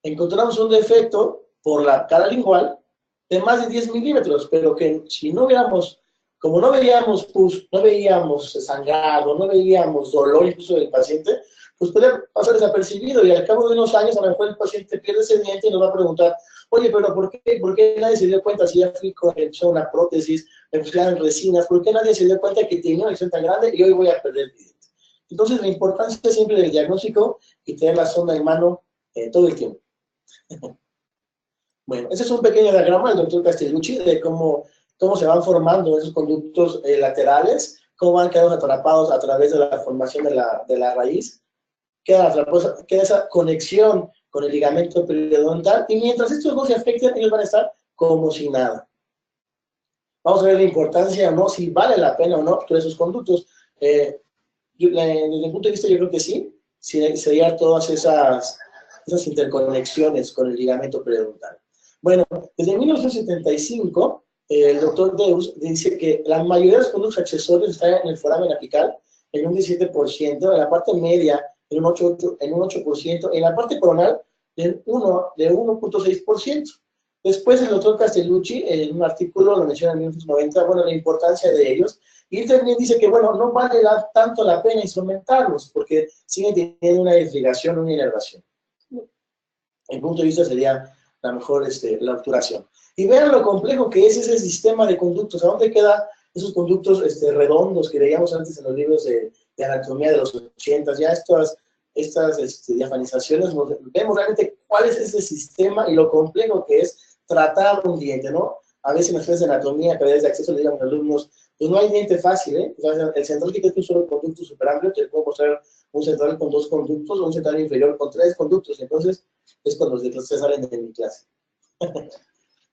encontramos un defecto por la cara lingual de más de 10 milímetros, pero que si no hubiéramos como no veíamos pus, no veíamos sangrado, no veíamos dolor incluso del paciente, pues puede pasar desapercibido y al cabo de unos años a lo mejor el paciente pierde ese diente y nos va a preguntar, oye, pero ¿por qué nadie se dio cuenta si ya fui con una prótesis, me pusieron resinas, por qué nadie se dio cuenta que tenía una lesión tan grande y hoy voy a perder el diente? Entonces la importancia siempre del diagnóstico y tener la sonda en mano todo el tiempo. Bueno, ese es un pequeño diagrama del doctor Castellucci de cómo se van formando esos conductos laterales, cómo van quedando atrapados a través de la formación de la raíz, queda esa conexión con el ligamento periodontal, y mientras estos dos se afecten, ellos van a estar como si nada. Vamos a ver la importancia o no, si vale la pena o no todos esos conductos. Desde mi punto de vista, yo creo que sí, serían todas esas interconexiones con el ligamento periodontal. Bueno, desde 1975, el doctor Deus dice que la mayoría de los conductos accesorios están en el foramen apical, en un 17%, en la parte media en un 8%, en la parte coronal de 1.6%. Después el doctor Castellucci, en un artículo, lo menciona en 1990, bueno, la importancia de ellos, y él también dice que, bueno, no vale tanto la pena instrumentarlos, porque siguen teniendo una desligación, una inervación. El punto de vista sería la mejor la obturación. Y vean lo complejo que es ese sistema de conductos. ¿A dónde quedan esos conductos redondos que veíamos antes en los libros de anatomía de los 80? Ya estas diafanizaciones, vemos realmente cuál es ese sistema y lo complejo que es tratar un diente, ¿no? A veces en las clases de anatomía, que a veces de acceso le digan a los alumnos, pues no hay diente fácil, ¿eh? O sea, el central que tiene un solo conducto súper amplio, te puedo mostrar un central con 2 conductos, o un central inferior con 3 conductos. Entonces, es cuando los de salen de mi clase.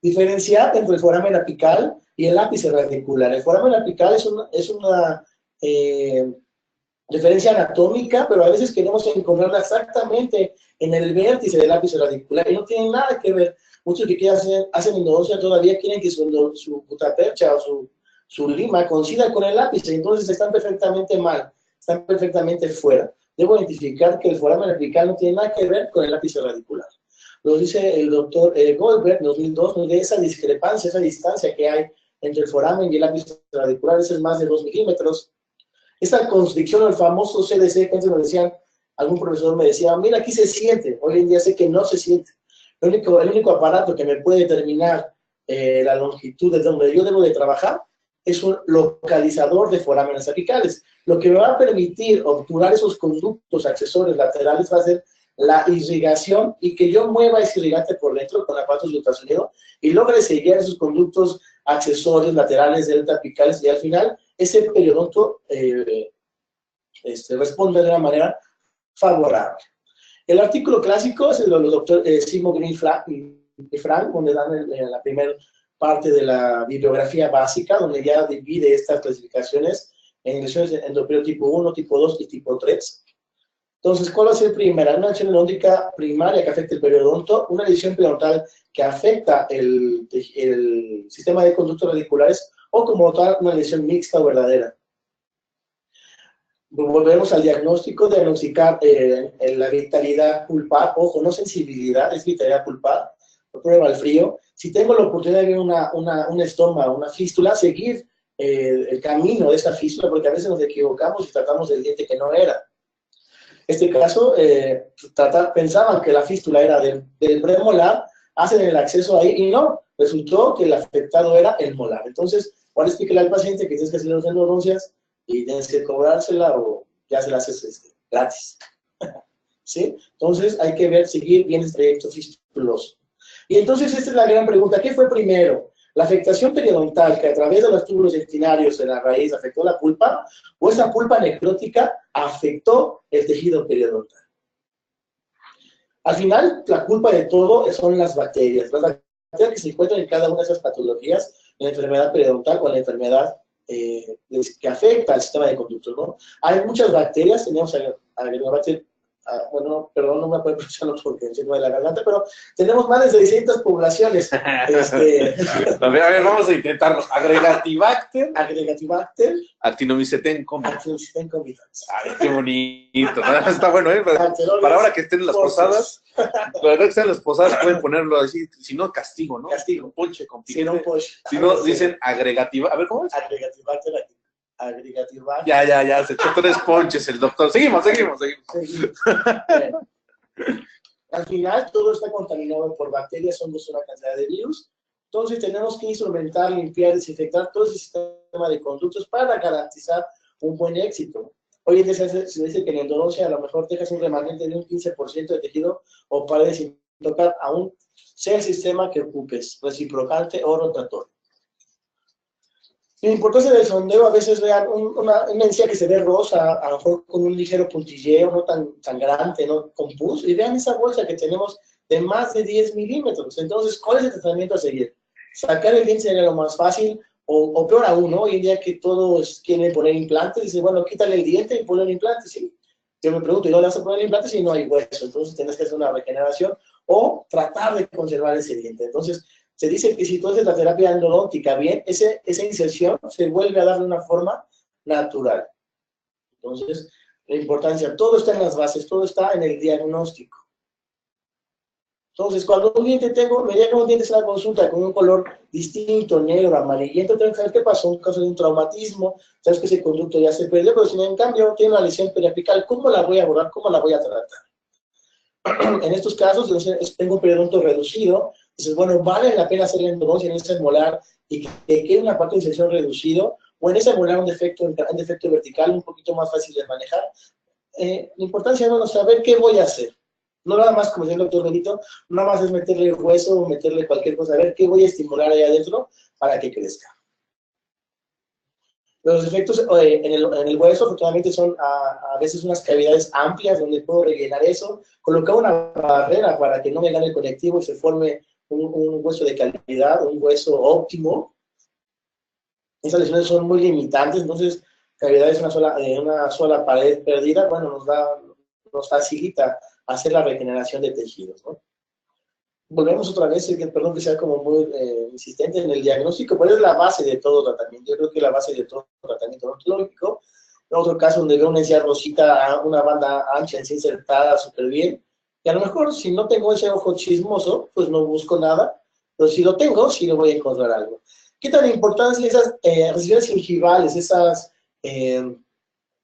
Diferenciar entre el foramen apical y el ápice radicular. El foramen apical es una referencia anatómica, pero a veces queremos encontrarla exactamente en el vértice del ápice radicular y no tiene nada que ver. Muchos que hacen endodoncia todavía quieren que su gutapercha o su lima coincida con el ápice, entonces están perfectamente mal, están perfectamente fuera. Debo identificar que el foramen apical no tiene nada que ver con el ápice radicular. Lo dice el doctor Goldberg en 2002, nos da esa discrepancia, esa distancia que hay entre el foramen y el ápice radicular, es más de 2 milímetros. Esta constricción, el famoso CDC, que antes me decían, algún profesor me decía, mira, aquí se siente, hoy en día sé que no se siente. El único aparato que me puede determinar la longitud de donde yo debo de trabajar es un localizador de forámenes apicales. Lo que me va a permitir obturar esos conductos accesorios laterales va a ser la irrigación y que yo mueva ese irrigante por dentro con aparatos de ultrasonido y logre sellar esos conductos accesorios laterales delta apicales y al final ese periodonto responde de una manera favorable. El artículo clásico es el de los doctores Sigmund Green y Frank, donde dan la primera parte de la bibliografía básica, donde ya divide estas clasificaciones en lesiones endoperiodo tipo 1, tipo 2 y tipo 3. Entonces, ¿cuál va a ser primera? Una lesión endodóntica primaria que afecta el periodonto, una lesión periodontal que afecta el sistema de conductos radiculares, o como tal, una lesión mixta o verdadera. Volvemos al diagnóstico, diagnosticar la vitalidad pulpar, ojo, no sensibilidad, es vitalidad pulpar, prueba al frío. Si tengo la oportunidad de ver un estoma, una fístula, seguir el camino de esa fístula, porque a veces nos equivocamos y tratamos del diente que no era. En este caso, pensaban que la fístula era del premolar, hacen el acceso ahí y no, resultó que el afectado era el molar. Entonces, ¿cuál explica al paciente que tienes que hacer las endodoncias y tienes que cobrársela o ya se la haces gratis? ¿Sí? Entonces, hay que seguir bien el trayecto fistuloso. Y entonces, esta es la gran pregunta. ¿Qué fue primero? ¿La afectación periodontal que a través de los túbulos dentinarios de la raíz afectó la pulpa o esa pulpa necrótica afectó el tejido periodontal? Al final, la culpa de todo son las bacterias. Las bacterias que se encuentran en cada una de esas patologías, la enfermedad periodontal o la enfermedad que afecta al sistema de conductos, ¿no? Hay muchas bacterias, tenemos bueno, perdón, no me puedo pronunciarlo porque tengo de la garganta, pero tenemos más de 600 poblaciones. A ver, vamos a intentarlo. Agregatibacter. Actinomycetem comitans. Ay, qué bonito. Está bueno, ¿eh? Para ahora que estén en las posadas, para que estén en las posadas pueden ponerlo así, si no, castigo, ¿no? Castigo. Ponche con Si no, pues. Si no, dicen agregativa. A ver, ¿cómo es? Agregatibacter. Ya, se echó 3 ponches el doctor. Seguimos. Bueno, al final, todo está contaminado por bacterias, somos una cantidad de virus. Entonces, tenemos que instrumentar, limpiar, desinfectar todo ese sistema de conductos para garantizar un buen éxito. Hoy en día se dice que en endodoncia a lo mejor dejas un remanente de un 15% de tejido o paredes sin tocar, aún sea el sistema que ocupes, reciprocante o rotatorio. La importancia del sondeo, a veces vean una encía que se ve rosa, a lo mejor con un ligero puntilleo, no tan sangrante, no con pus, y vean esa bolsa que tenemos de más de 10 milímetros. Entonces, ¿cuál es el tratamiento a seguir? Sacar el diente sería lo más fácil, o peor aún, ¿no? Hoy en día que todos quieren poner implantes, dicen, bueno, quítale el diente y ponle el implante, ¿sí? Yo me pregunto, ¿y no le vas a poner el implante si no hay hueso? Entonces, tienes que hacer una regeneración o tratar de conservar ese diente. Entonces, se dice que si tú haces la terapia endodóntica bien, esa inserción se vuelve a darle una forma natural. Entonces, la importancia, todo está en las bases, todo está en el diagnóstico. Entonces, cuando un diente me llega un diente a la consulta con un color distinto, negro, amarillento, tengo que saber qué pasó, un caso de un traumatismo, sabes que ese conducto ya se perdió, pero si en cambio tiene una lesión periapical, ¿cómo la voy a abordar? ¿Cómo la voy a tratar? En estos casos, tengo un periodonto reducido. Entonces, bueno, vale la pena hacer la endodoncia en ese molar y que quede una parte de inserción reducido, o en ese molar un defecto vertical un poquito más fácil de manejar. La importancia es saber qué voy a hacer. No nada más, como decía el doctor Benito, nada más es meterle hueso o meterle cualquier cosa, a ver qué voy a estimular ahí adentro para que crezca. Los defectos en el hueso, afortunadamente, son a veces unas cavidades amplias donde puedo rellenar eso, colocar una barrera para que no me gane el conectivo y se forme un hueso de calidad, un hueso óptimo. Esas lesiones son muy limitantes, entonces cavidades en una sola pared perdida, bueno, nos facilita hacer la regeneración de tejidos, ¿no? Volvemos otra vez, perdón que sea como muy insistente en el diagnóstico, pero es la base de todo tratamiento. Yo creo que la base de todo tratamiento odontológico. En otro caso, donde veo una encía rosita, una banda ancha, encía insertada súper bien, y a lo mejor si no tengo ese ojo chismoso, pues no busco nada, pero si lo tengo, sí lo voy a encontrar algo. ¿Qué tan importante esas residuos gingivales, esas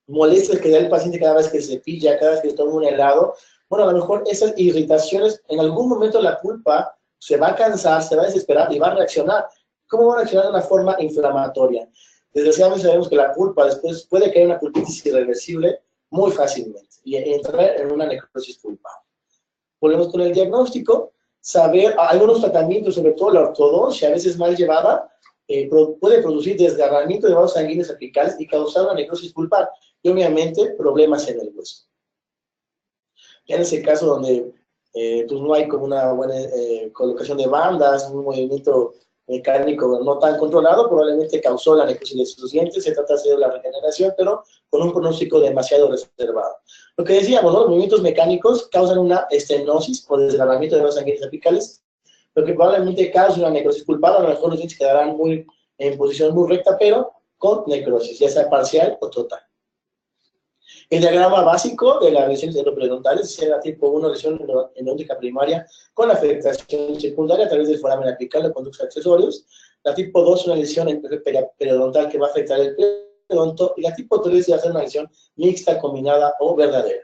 molestias que da el paciente cada vez que se cepilla, cada vez que toma un helado? Bueno, a lo mejor esas irritaciones, en algún momento la pulpa se va a cansar, se va a desesperar y va a reaccionar. ¿Cómo va a reaccionar de una forma inflamatoria? Desgraciadamente sabemos que la pulpa después puede caer una pulpitis irreversible muy fácilmente y entrar en una necrosis pulpar. Volvemos con el diagnóstico, saber, algunos tratamientos, sobre todo la ortodoncia, a veces mal llevada, puede producir desgarramiento de vasos sanguíneos apicales y causar una necrosis pulpar y obviamente problemas en el hueso. Ya en ese caso donde pues no hay como una buena colocación de bandas, un movimiento mecánico no tan controlado, probablemente causó la necrosis de sus dientes, se trata de hacer la regeneración, pero con un pronóstico demasiado reservado. Lo que decíamos, ¿no? Los movimientos mecánicos causan una estenosis o desgarramiento de vasos sanguíneos apicales, lo que probablemente cause una necrosis pulpar, a lo mejor los dientes quedarán en posición muy recta, pero con necrosis, ya sea parcial o total. El diagrama básico de las lesiones endoperidontales es la tipo 1, lesión endodóntica primaria con afectación secundaria a través del foramen apical o conductos accesorios. La tipo 2, una lesión periodontal que va a afectar el periodonto. Y la tipo 3 va a ser una lesión mixta, combinada o verdadera.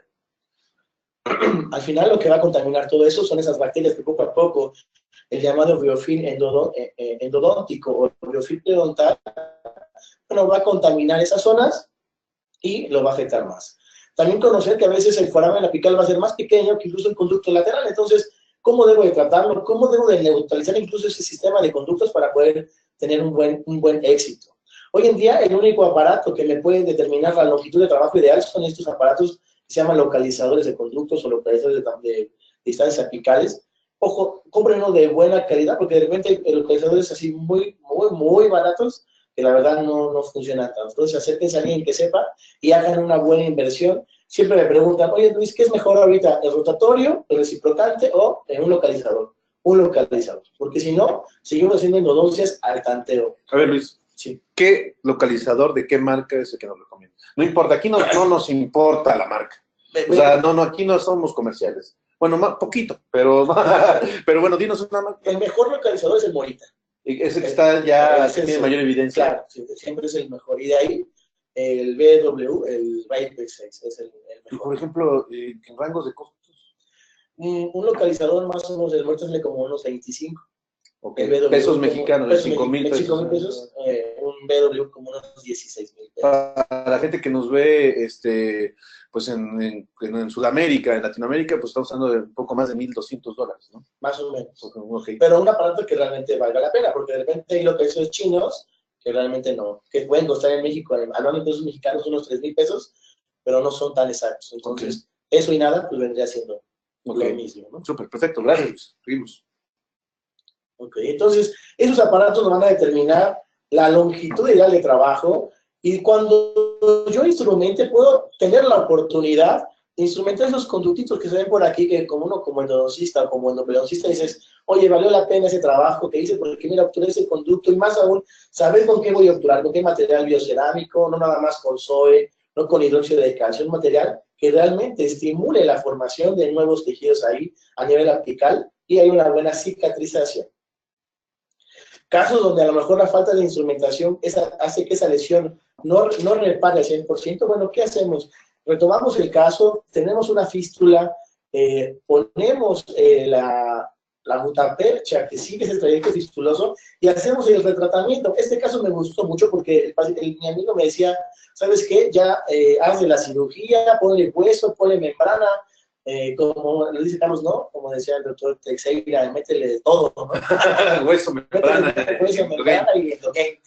Al final, lo que va a contaminar todo eso son esas bacterias que poco a poco, el llamado biofilm endodóntico o biofilm periodontal, bueno, va a contaminar esas zonas y lo va a afectar más. También conocer que a veces el foramen apical va a ser más pequeño que incluso el conducto lateral. Entonces, ¿cómo debo de tratarlo? ¿Cómo debo de neutralizar incluso ese sistema de conductos para poder tener un buen éxito? Hoy en día, el único aparato que me puede determinar la longitud de trabajo ideal son estos aparatos que se llaman localizadores de conductos o localizadores de distancias apicales. Ojo, compren uno de buena calidad, porque de repente el localizadores así muy baratos, que la verdad no funcionan tanto. Entonces, acérquense a alguien que sepa y hagan una buena inversión siempre me preguntan, oye Luis, ¿qué es mejor ahorita? ¿El rotatorio, el reciprocante o un localizador? Un localizador, porque si no, seguimos haciendo endodoncias al tanteo. A ver, Luis, sí. ¿Qué localizador de qué marca es el que nos recomienda? No importa, aquí no nos importa la marca. O sea, no, aquí no somos comerciales. Bueno, más poquito, pero bueno, dinos una marca. El mejor localizador es el Morita. Ese que está ya, que tiene mayor evidencia. Claro, sí, siempre es el mejor. Y de ahí, el BW, el Raypex 6, es el mejor. Y por ejemplo, ¿en rangos de costos? Un localizador más o menos del Morita sale como unos 25. Okay. Pesos mexicanos, de 5,000 pesos. Un BW como unos 16,000 pesos. Para la gente que nos ve, pues en Sudamérica, en Latinoamérica, pues estamos hablando de un poco más de $1,200, ¿no? Más o menos. Okay. Pero un aparato que realmente valga la pena, porque de repente hay localizadores chinos que realmente no, que pueden costar en México, hablando de pesos mexicanos, unos 3,000 pesos, pero no son tan exactos. Entonces, eso y nada, pues vendría siendo lo mismo, ¿no? Súper, perfecto, gracias. Seguimos. Ok, entonces, esos aparatos nos van a determinar la longitud ideal de trabajo, y cuando yo instrumente puedo tener la oportunidad de instrumentar esos conductitos que se ven por aquí, que como uno como endodoncista o como endopedoncista dices, oye, valió la pena ese trabajo que hice porque mira, obtuve ese conducto, y más aún, saber con qué voy a obturar, con qué material biocerámico, no nada más con SOE, no con hidróxido de calcio, un material que realmente estimule la formación de nuevos tejidos ahí a nivel apical y hay una buena cicatrización. Casos donde a lo mejor la falta de instrumentación hace que esa lesión no repare al 100%, bueno, ¿qué hacemos? Retomamos el caso, tenemos una fístula, ponemos la gutapercha que sigue ese trayecto fistuloso y hacemos el retratamiento. Este caso me gustó mucho porque mi amigo me decía, ¿sabes qué? Ya haz de la cirugía, ponle hueso, ponle membrana, como le dice Carlos, ¿no? Como decía el doctor Teixeira, métele de todo, ¿no? Hueso, membrana. Hueso, membrana y endogen.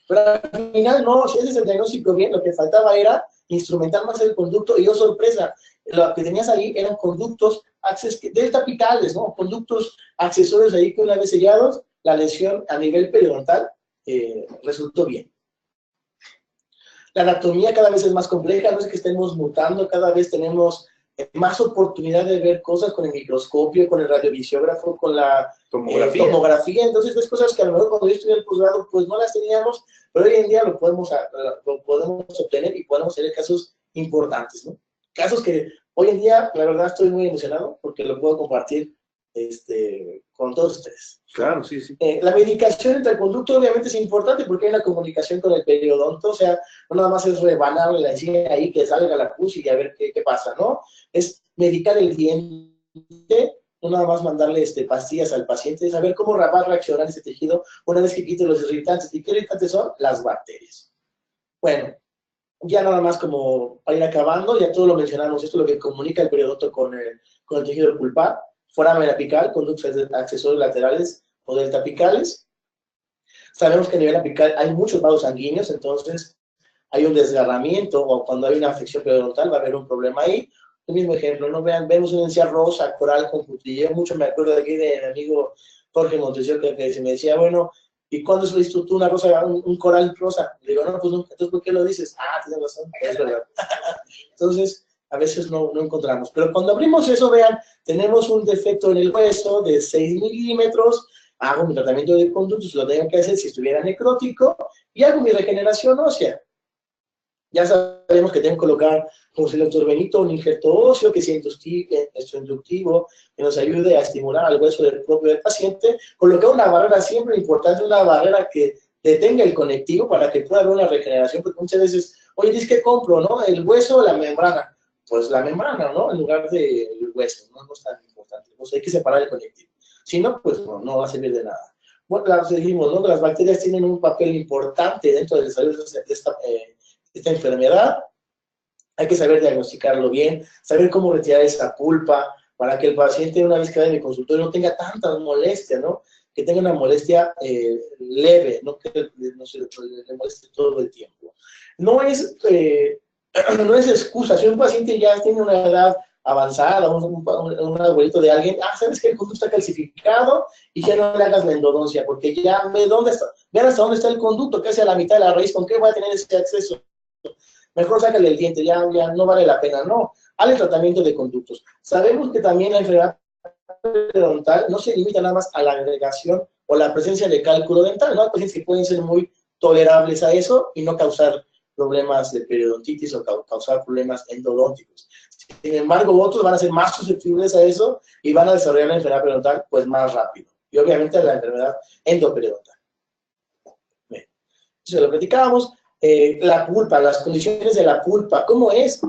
Pero al final no, si ese es el diagnóstico bien, lo que faltaba era instrumentar más el conducto, y sorpresa, lo que tenías ahí eran conductos deltapicales, ¿no? Conductos accesorios ahí que una vez sellados, la lesión a nivel periodontal resultó bien. La anatomía cada vez es más compleja, no es que estemos mutando, cada vez tenemos más oportunidad de ver cosas con el microscopio, con el radiovisiógrafo, con la tomografía. Entonces, ves cosas que a lo mejor cuando yo estudié el posgrado, pues no las teníamos, pero hoy en día lo podemos obtener y podemos tener casos importantes, ¿no? Casos que hoy en día, la verdad, estoy muy emocionado porque lo puedo compartir con todos ustedes. Claro, sí, sí. La medicación entre el conducto obviamente es importante porque hay una comunicación con el periodonto, o sea, no nada más es rebanarle la encía ahí, que salga la pus y a ver qué pasa, ¿no? Es medicar el diente, no nada más mandarle pastillas al paciente, saber cómo va a reaccionar ese tejido una vez que quite los irritantes. ¿Y qué irritantes son? Las bacterias. Bueno, ya nada más como para ir acabando, ya todo lo mencionamos, esto es lo que comunica el periodonto con el tejido pulpar, foramen apical, conductos accesorios laterales o deltapicales. Sabemos que a nivel apical hay muchos vasos sanguíneos, entonces hay un desgarramiento, o cuando hay una afección periodontal va a haber un problema ahí. El mismo ejemplo, ¿no? Vemos una encía rosa, coral con cutillo. Mucho me acuerdo de aquí de mi amigo Jorge Montesión, que se me decía, bueno, ¿y cuándo has visto tú una rosa, un coral rosa? Le digo, no, pues nunca. Entonces, ¿por qué lo dices? Ah, tienes razón, es verdad. Entonces, a veces no encontramos. Pero cuando abrimos eso, vean, tenemos un defecto en el hueso de 6 milímetros, hago mi tratamiento de conductos, lo tengo que hacer si estuviera necrótico, y hago mi regeneración ósea. Ya sabemos que tengo que colocar, como si el doctor Benito, un injerto óseo que sea inductivo, que nos ayude a estimular al hueso propio del paciente. Colocar una barrera siempre importante, una barrera que detenga el conectivo para que pueda haber una regeneración, porque muchas veces, oye, dices que compro, ¿no? ¿El hueso o la membrana? Pues la membrana, ¿no? En lugar del hueso, no es tan importante. Pues hay que separar el conectivo. Si no, pues no va a servir de nada. Bueno, seguimos, ¿no? Las bacterias tienen un papel importante dentro del desarrollo de esta enfermedad. Hay que saber diagnosticarlo bien, saber cómo retirar esa pulpa para que el paciente, una vez que vaya en mi consultorio, no tenga tantas molestias, ¿no? Que tenga una molestia leve, no que no se le moleste todo el tiempo. No es excusa. Si un paciente ya tiene una edad avanzada, un abuelito de alguien, sabes que el conducto está calcificado y ya no le hagas la endodoncia, porque ya vean hasta dónde está el conducto, casi a la mitad de la raíz, ¿con qué voy a tener ese acceso? mejor sácale el diente, ya no vale la pena. No, hazle tratamiento de conductos. Sabemos que también la enfermedad periodontal no se limita nada más a la agregación o la presencia de cálculo dental, ¿no? Hay pacientes que pueden ser muy tolerables a eso y no causar problemas de periodontitis o causar problemas endodónticos. Sin embargo, otros van a ser más susceptibles a eso y van a desarrollar la enfermedad periodontal pues más rápido. Y obviamente la enfermedad endoperiodontal. Bien, eso lo platicábamos. La pulpa, las condiciones de la pulpa. ¿Cómo es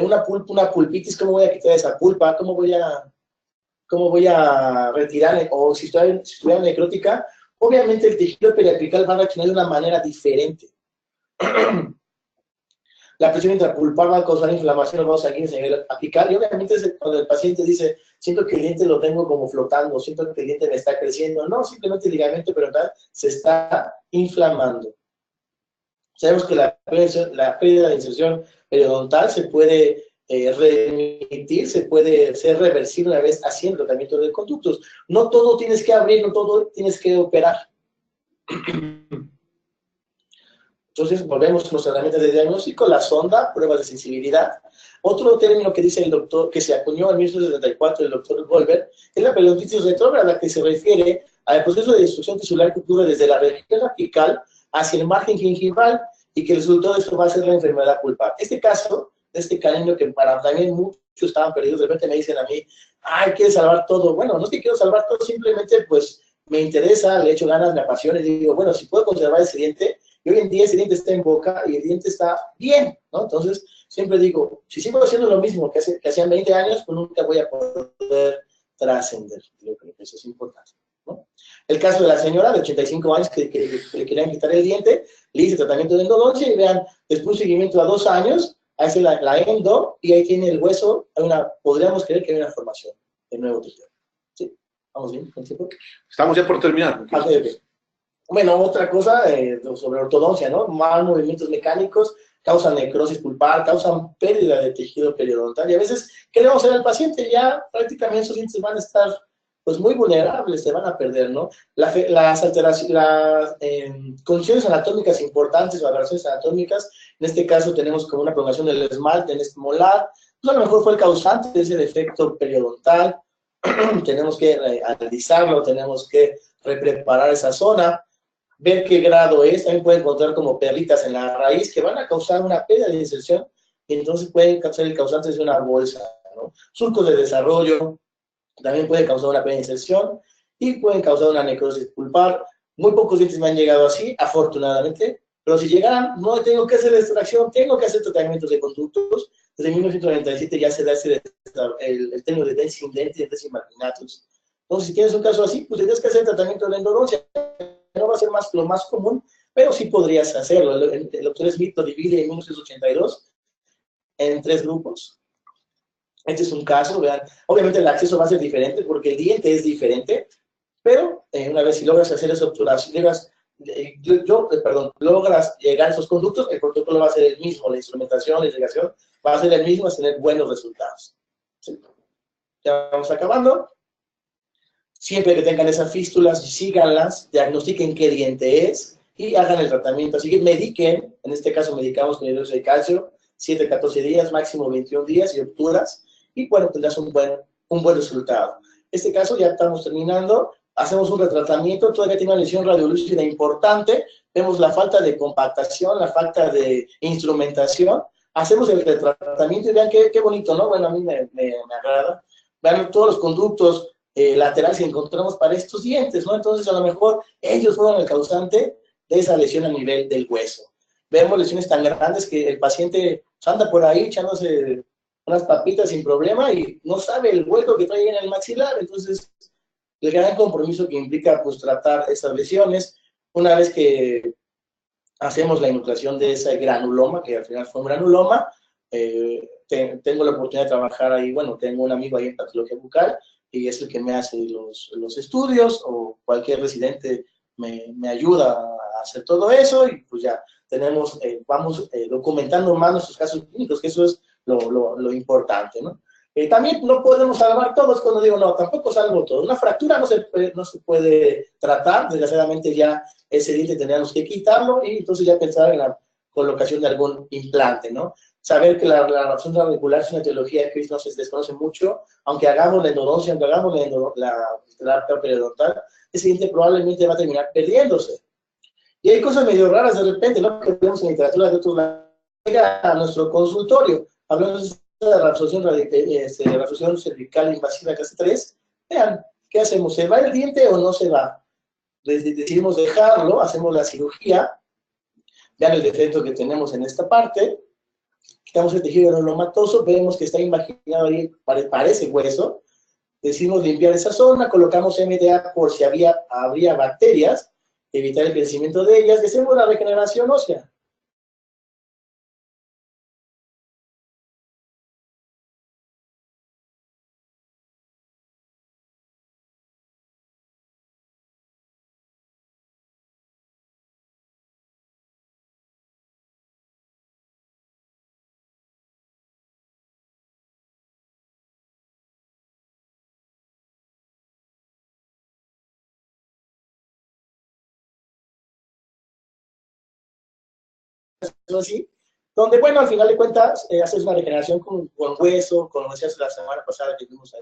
una pulpitis? ¿Cómo voy a quitar esa pulpa? ¿Cómo voy a retirar? O si estuviera necrótica, obviamente el tejido periapical va a reaccionar de una manera diferente. La presión intrapulpar va a causar inflamación en los vasos sanguíneos a nivel apical, y obviamente cuando el paciente dice, siento que el diente lo tengo como flotando, siento que el diente me está creciendo, no, simplemente el ligamento periodontal se está inflamando. Sabemos que la pérdida de inserción periodontal se puede remitir, se puede ser reversible una vez haciendo tratamiento de conductos. No todo tienes que abrir, no todo tienes que operar. Entonces, volvemos a los herramientas de diagnóstico, la sonda, pruebas de sensibilidad. Otro término que dice el doctor, que se acuñó en 1974 el doctor Goldberg, es la periodontitis retrógrada, que se refiere al proceso de destrucción tisular que ocurre desde la región apical hacia el margen gingival y que el resultado de esto va a ser la enfermedad pulpar. Este caso, de este canino que para también muchos estaban perdidos, de repente me dicen a mí, ay, ¿quieres salvar todo? Bueno, no es que quiero salvar todo, simplemente pues me interesa, le echo ganas, me apasiona y digo, bueno, si puedo conservar ese diente, y hoy en día ese diente está en boca y el diente está bien, ¿no? Entonces, siempre digo, si sigo haciendo lo mismo que hacían 20 años, pues nunca voy a poder trascender. Yo creo que eso es importante, ¿no? El caso de la señora de 85 años que le querían quitar el diente, le hice tratamiento de endodoncia y vean, después de un seguimiento a 2 años, hace la endo y ahí tiene el hueso, podríamos creer que hay una formación de nuevo tejido. ¿Sí? ¿Vamos bien con el tiempo? Estamos ya por terminar. Okay. Bueno, otra cosa sobre ortodoncia, ¿no? Mal movimientos mecánicos causan necrosis pulpar, causan pérdida de tejido periodontal y a veces, ¿qué le vamos a hacer al paciente? Ya prácticamente esos dientes van a estar pues muy vulnerables, se van a perder, ¿no? Las condiciones anatómicas importantes o aberraciones anatómicas, en este caso tenemos como una prolongación del esmalte en este molar, pues a lo mejor fue el causante de ese defecto periodontal, tenemos que analizarlo, tenemos que repreparar esa zona, ver qué grado es, también pueden encontrar como perlitas en la raíz que van a causar una pérdida de inserción y entonces pueden causar el causante de una bolsa, ¿no? Surcos de desarrollo también pueden causar una pérdida de inserción y pueden causar una necrosis pulpar. Muy pocos dientes me han llegado así, afortunadamente, pero si llegaran, no tengo que hacer extracción, tengo que hacer tratamientos de conductos. Desde 1997 ya se da el término de density indenti y density marginatus. Entonces, si tienes un caso así, pues tienes que hacer tratamiento de endodoncia. No va a ser lo más común, pero sí podrías hacerlo. El doctor Smith lo divide en 1982 en 3 grupos. Este es un caso, vean. Obviamente el acceso va a ser diferente porque el diente es diferente, pero una vez si logras hacer esa obturación, logras llegar a esos conductos, el protocolo va a ser el mismo, la instrumentación, la irrigación va a ser el mismo, va a tener buenos resultados. ¿Sí? Ya vamos acabando. Siempre que tengan esas fístulas, síganlas, diagnostiquen qué diente es y hagan el tratamiento. Así que mediquen, en este caso medicamos con hidróxido de calcio, 7 a 14 días, máximo 21 días y obturas, y bueno, tendrás un buen resultado. En este caso ya estamos terminando, hacemos un retratamiento, todavía tiene una lesión radiolúcida importante, vemos la falta de compactación, la falta de instrumentación, hacemos el retratamiento y vean qué bonito, ¿no? Bueno, a mí me agrada. Vean todos los conductos laterales que encontramos para estos dientes, ¿no? Entonces, a lo mejor ellos fueron el causante de esa lesión a nivel del hueso. Vemos lesiones tan grandes que el paciente anda por ahí echándose unas papitas sin problema y no sabe el hueco que trae en el maxilar. Entonces, el gran compromiso que implica, pues, tratar esas lesiones, una vez que hacemos la inoculación de ese granuloma, que al final fue un granuloma, tengo la oportunidad de trabajar ahí, bueno, tengo un amigo ahí en patología bucal, y es el que me hace los estudios, o cualquier residente me ayuda a hacer todo eso, y pues ya tenemos, vamos documentando más nuestros casos clínicos, que eso es lo importante, ¿no? También no podemos salvar todos cuando digo, no, tampoco salvo todo. Una fractura no se puede tratar, desgraciadamente ya ese diente tendríamos que quitarlo, y entonces ya pensar en la colocación de algún implante, ¿no? Saber que la razón radicular es una teología que hoy no se desconoce mucho, aunque hagamos la endodoncia, aunque hagamos la terapia periodontal, el siguiente probablemente va a terminar perdiéndose. Y hay cosas medio raras de repente, ¿no? Que vemos en literatura de otros lados. Llega a nuestro consultorio, hablando de la reabsorción cervical invasiva clase 3, vean, ¿qué hacemos? ¿Se va el diente o no se va? Decidimos dejarlo, hacemos la cirugía, vean el defecto que tenemos en esta parte, quitamos el tejido granulomatoso, vemos que está imaginado ahí, parece hueso, decidimos limpiar esa zona, colocamos MDA por si habría bacterias, evitar el crecimiento de ellas, y hacemos la regeneración ósea. Así, donde, bueno, al final de cuentas, haces una regeneración con hueso, como decías la semana pasada que fuimos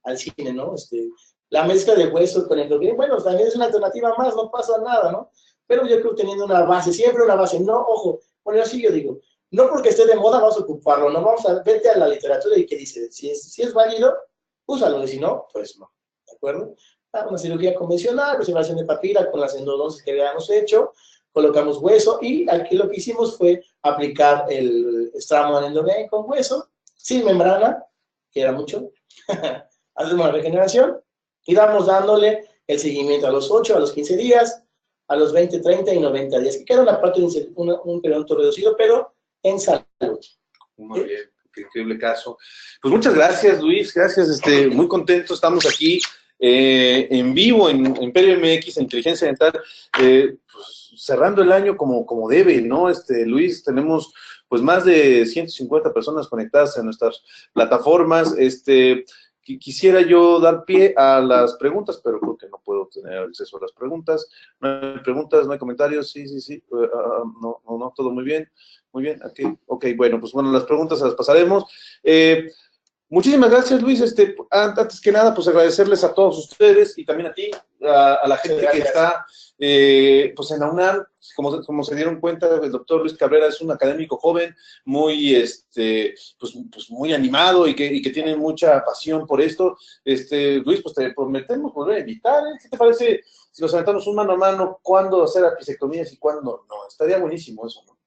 al cine, ¿no? La mezcla de hueso con endocrino, bueno, también es una alternativa más, no pasa nada, ¿no? Pero yo creo teniendo una base, siempre una base, no, ojo, bueno, así yo digo, no porque esté de moda vamos a ocuparlo, no vamos a, vete a la literatura y que dice, si es válido, úsalo, y si no, pues no, ¿de acuerdo? Una cirugía convencional, preservación de papila con las endodoncias que habíamos hecho, colocamos hueso y aquí lo que hicimos fue aplicar el Straumann Endovene con hueso, sin membrana, que era mucho, hacemos la regeneración y vamos dándole el seguimiento a los 8, a los 15 días, a los 20, 30 y 90 días, que queda una parte de un periodonto reducido, pero en salud. Muy bien, qué increíble caso. Pues muchas gracias, Luis, gracias, muy contentos, estamos aquí en vivo en Perio MX, en Inteligencia Dental, pues, cerrando el año como debe, ¿no? Luis, tenemos pues más de 150 personas conectadas en nuestras plataformas, quisiera yo dar pie a las preguntas, pero creo que no puedo tener acceso a las preguntas. No hay preguntas, no hay comentarios, sí, no, todo muy bien, aquí, ok, bueno, pues bueno, las preguntas las pasaremos. Muchísimas gracias, Luis. Antes que nada, pues agradecerles a todos ustedes y también a ti, a la gente que está pues en la UNAM. Como se dieron cuenta, el doctor Luis Cabrera es un académico joven, muy, pues muy animado y que tiene mucha pasión por esto. Luis, pues te prometemos volver a invitar, ¿eh? ¿Qué te parece si nos aventamos un mano a mano cuándo hacer apicectomías y cuándo no? Estaría buenísimo eso, ¿no?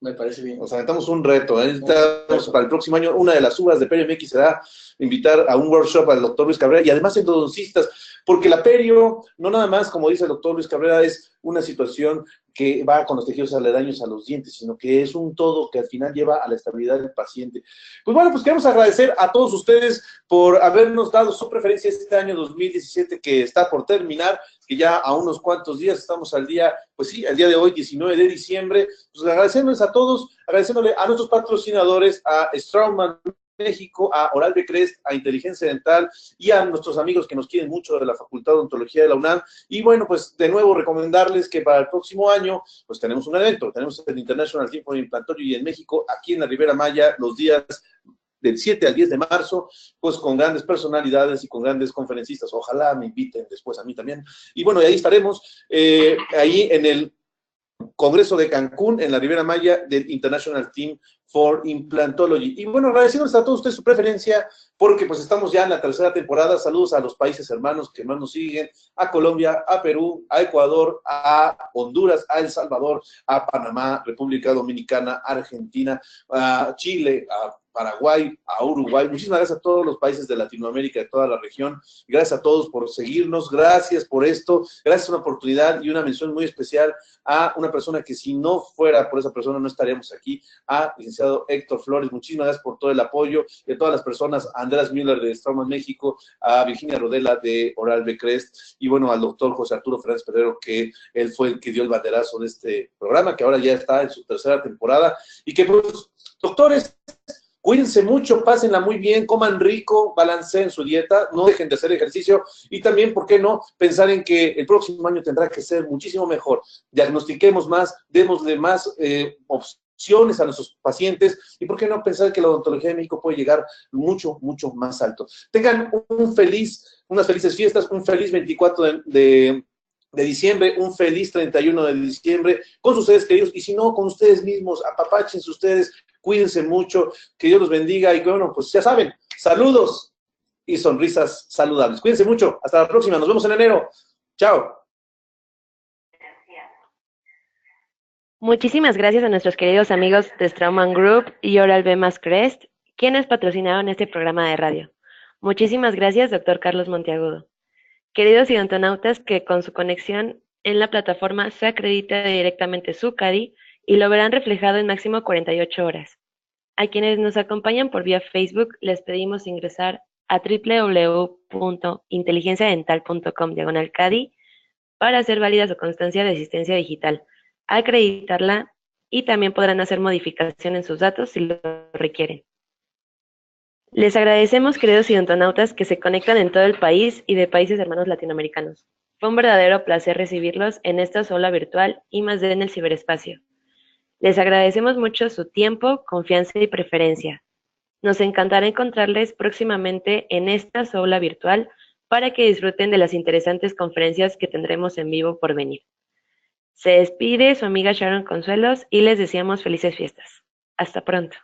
Me parece bien. Nos aventamos un reto, ¿eh? Para el próximo año, una de las uvas de Perio MX será invitar a un workshop al doctor Luis Cabrera y además endodoncistas, porque la perio, no nada más, como dice el doctor Luis Cabrera, es una situación que va con los tejidos aledaños a los dientes, sino que es un todo que al final lleva a la estabilidad del paciente. Pues bueno, pues queremos agradecer a todos ustedes por habernos dado su preferencia este año 2017 que está por terminar, que ya a unos cuantos días estamos al día, pues sí, el día de hoy, 19 de diciembre, pues agradecemos a todos, agradeciéndole a nuestros patrocinadores, a Straumann México, a Oral-B Crest, a Inteligencia Dental y a nuestros amigos que nos quieren mucho de la Facultad de Odontología de la UNAM. Y bueno, pues de nuevo recomendarles que para el próximo año, pues tenemos un evento, tenemos el International Team for Implantology en México, aquí en la Riviera Maya, los días del 7 al 10 de marzo, pues con grandes personalidades y con grandes conferencistas. Ojalá me inviten después a mí también. Y bueno, y ahí estaremos, ahí en el Congreso de Cancún, en la Riviera Maya, del International Team for Implantology. Y bueno, agradeciéndoles a todos ustedes su preferencia, porque pues estamos ya en la tercera temporada. Saludos a los países hermanos que más nos siguen, a Colombia, a Perú, a Ecuador, a Honduras, a El Salvador, a Panamá, República Dominicana, Argentina, a Chile, a Paraguay, a Uruguay. Muchísimas gracias a todos los países de Latinoamérica, de toda la región. Gracias a todos por seguirnos, gracias por esto, gracias a una oportunidad y una mención muy especial a una persona que si no fuera por esa persona no estaríamos aquí, a licenciado Héctor Flores. Muchísimas gracias por todo el apoyo y a todas las personas, a Andrés Müller de Straumann México, a Virginia Rodela de Oral-B Crest y bueno, al doctor José Arturo Fernández Pedrero, que él fue el que dio el banderazo de este programa, que ahora ya está en su tercera temporada y que pues, doctores, Cuídense mucho, pásenla muy bien, coman rico, balanceen su dieta, no dejen de hacer ejercicio y también, ¿por qué no?, pensar en que el próximo año tendrá que ser muchísimo mejor. Diagnostiquemos más, démosle más opciones a nuestros pacientes y, ¿por qué no pensar que la odontología de México puede llegar mucho, mucho más alto? Tengan unas felices fiestas, un feliz 24 de diciembre, un feliz 31 de diciembre con sus seres queridos y si no, con ustedes mismos, apapáchense ustedes, cuídense mucho, que Dios los bendiga y bueno, pues ya saben, saludos y sonrisas saludables. Cuídense mucho, hasta la próxima, nos vemos en enero. Chao. Muchísimas gracias a nuestros queridos amigos de Straumann Group y Oral-B más Crest, quienes patrocinaron este programa de radio. Muchísimas gracias, doctor Carlos Monteagudo. Queridos odontonautas que con su conexión en la plataforma se acredita directamente su CADI y lo verán reflejado en máximo 48 horas. A quienes nos acompañan por vía Facebook les pedimos ingresar a www.inteligenciadental.com/CADI para hacer válida su constancia de asistencia digital, acreditarla y también podrán hacer modificación en sus datos si lo requieren. Les agradecemos, queridos odontonautas, que se conectan en todo el país y de países hermanos latinoamericanos. Fue un verdadero placer recibirlos en esta aula virtual y más en el ciberespacio. Les agradecemos mucho su tiempo, confianza y preferencia. Nos encantará encontrarles próximamente en esta aula virtual para que disfruten de las interesantes conferencias que tendremos en vivo por venir. Se despide su amiga Sharon Consuelos y les deseamos felices fiestas. Hasta pronto.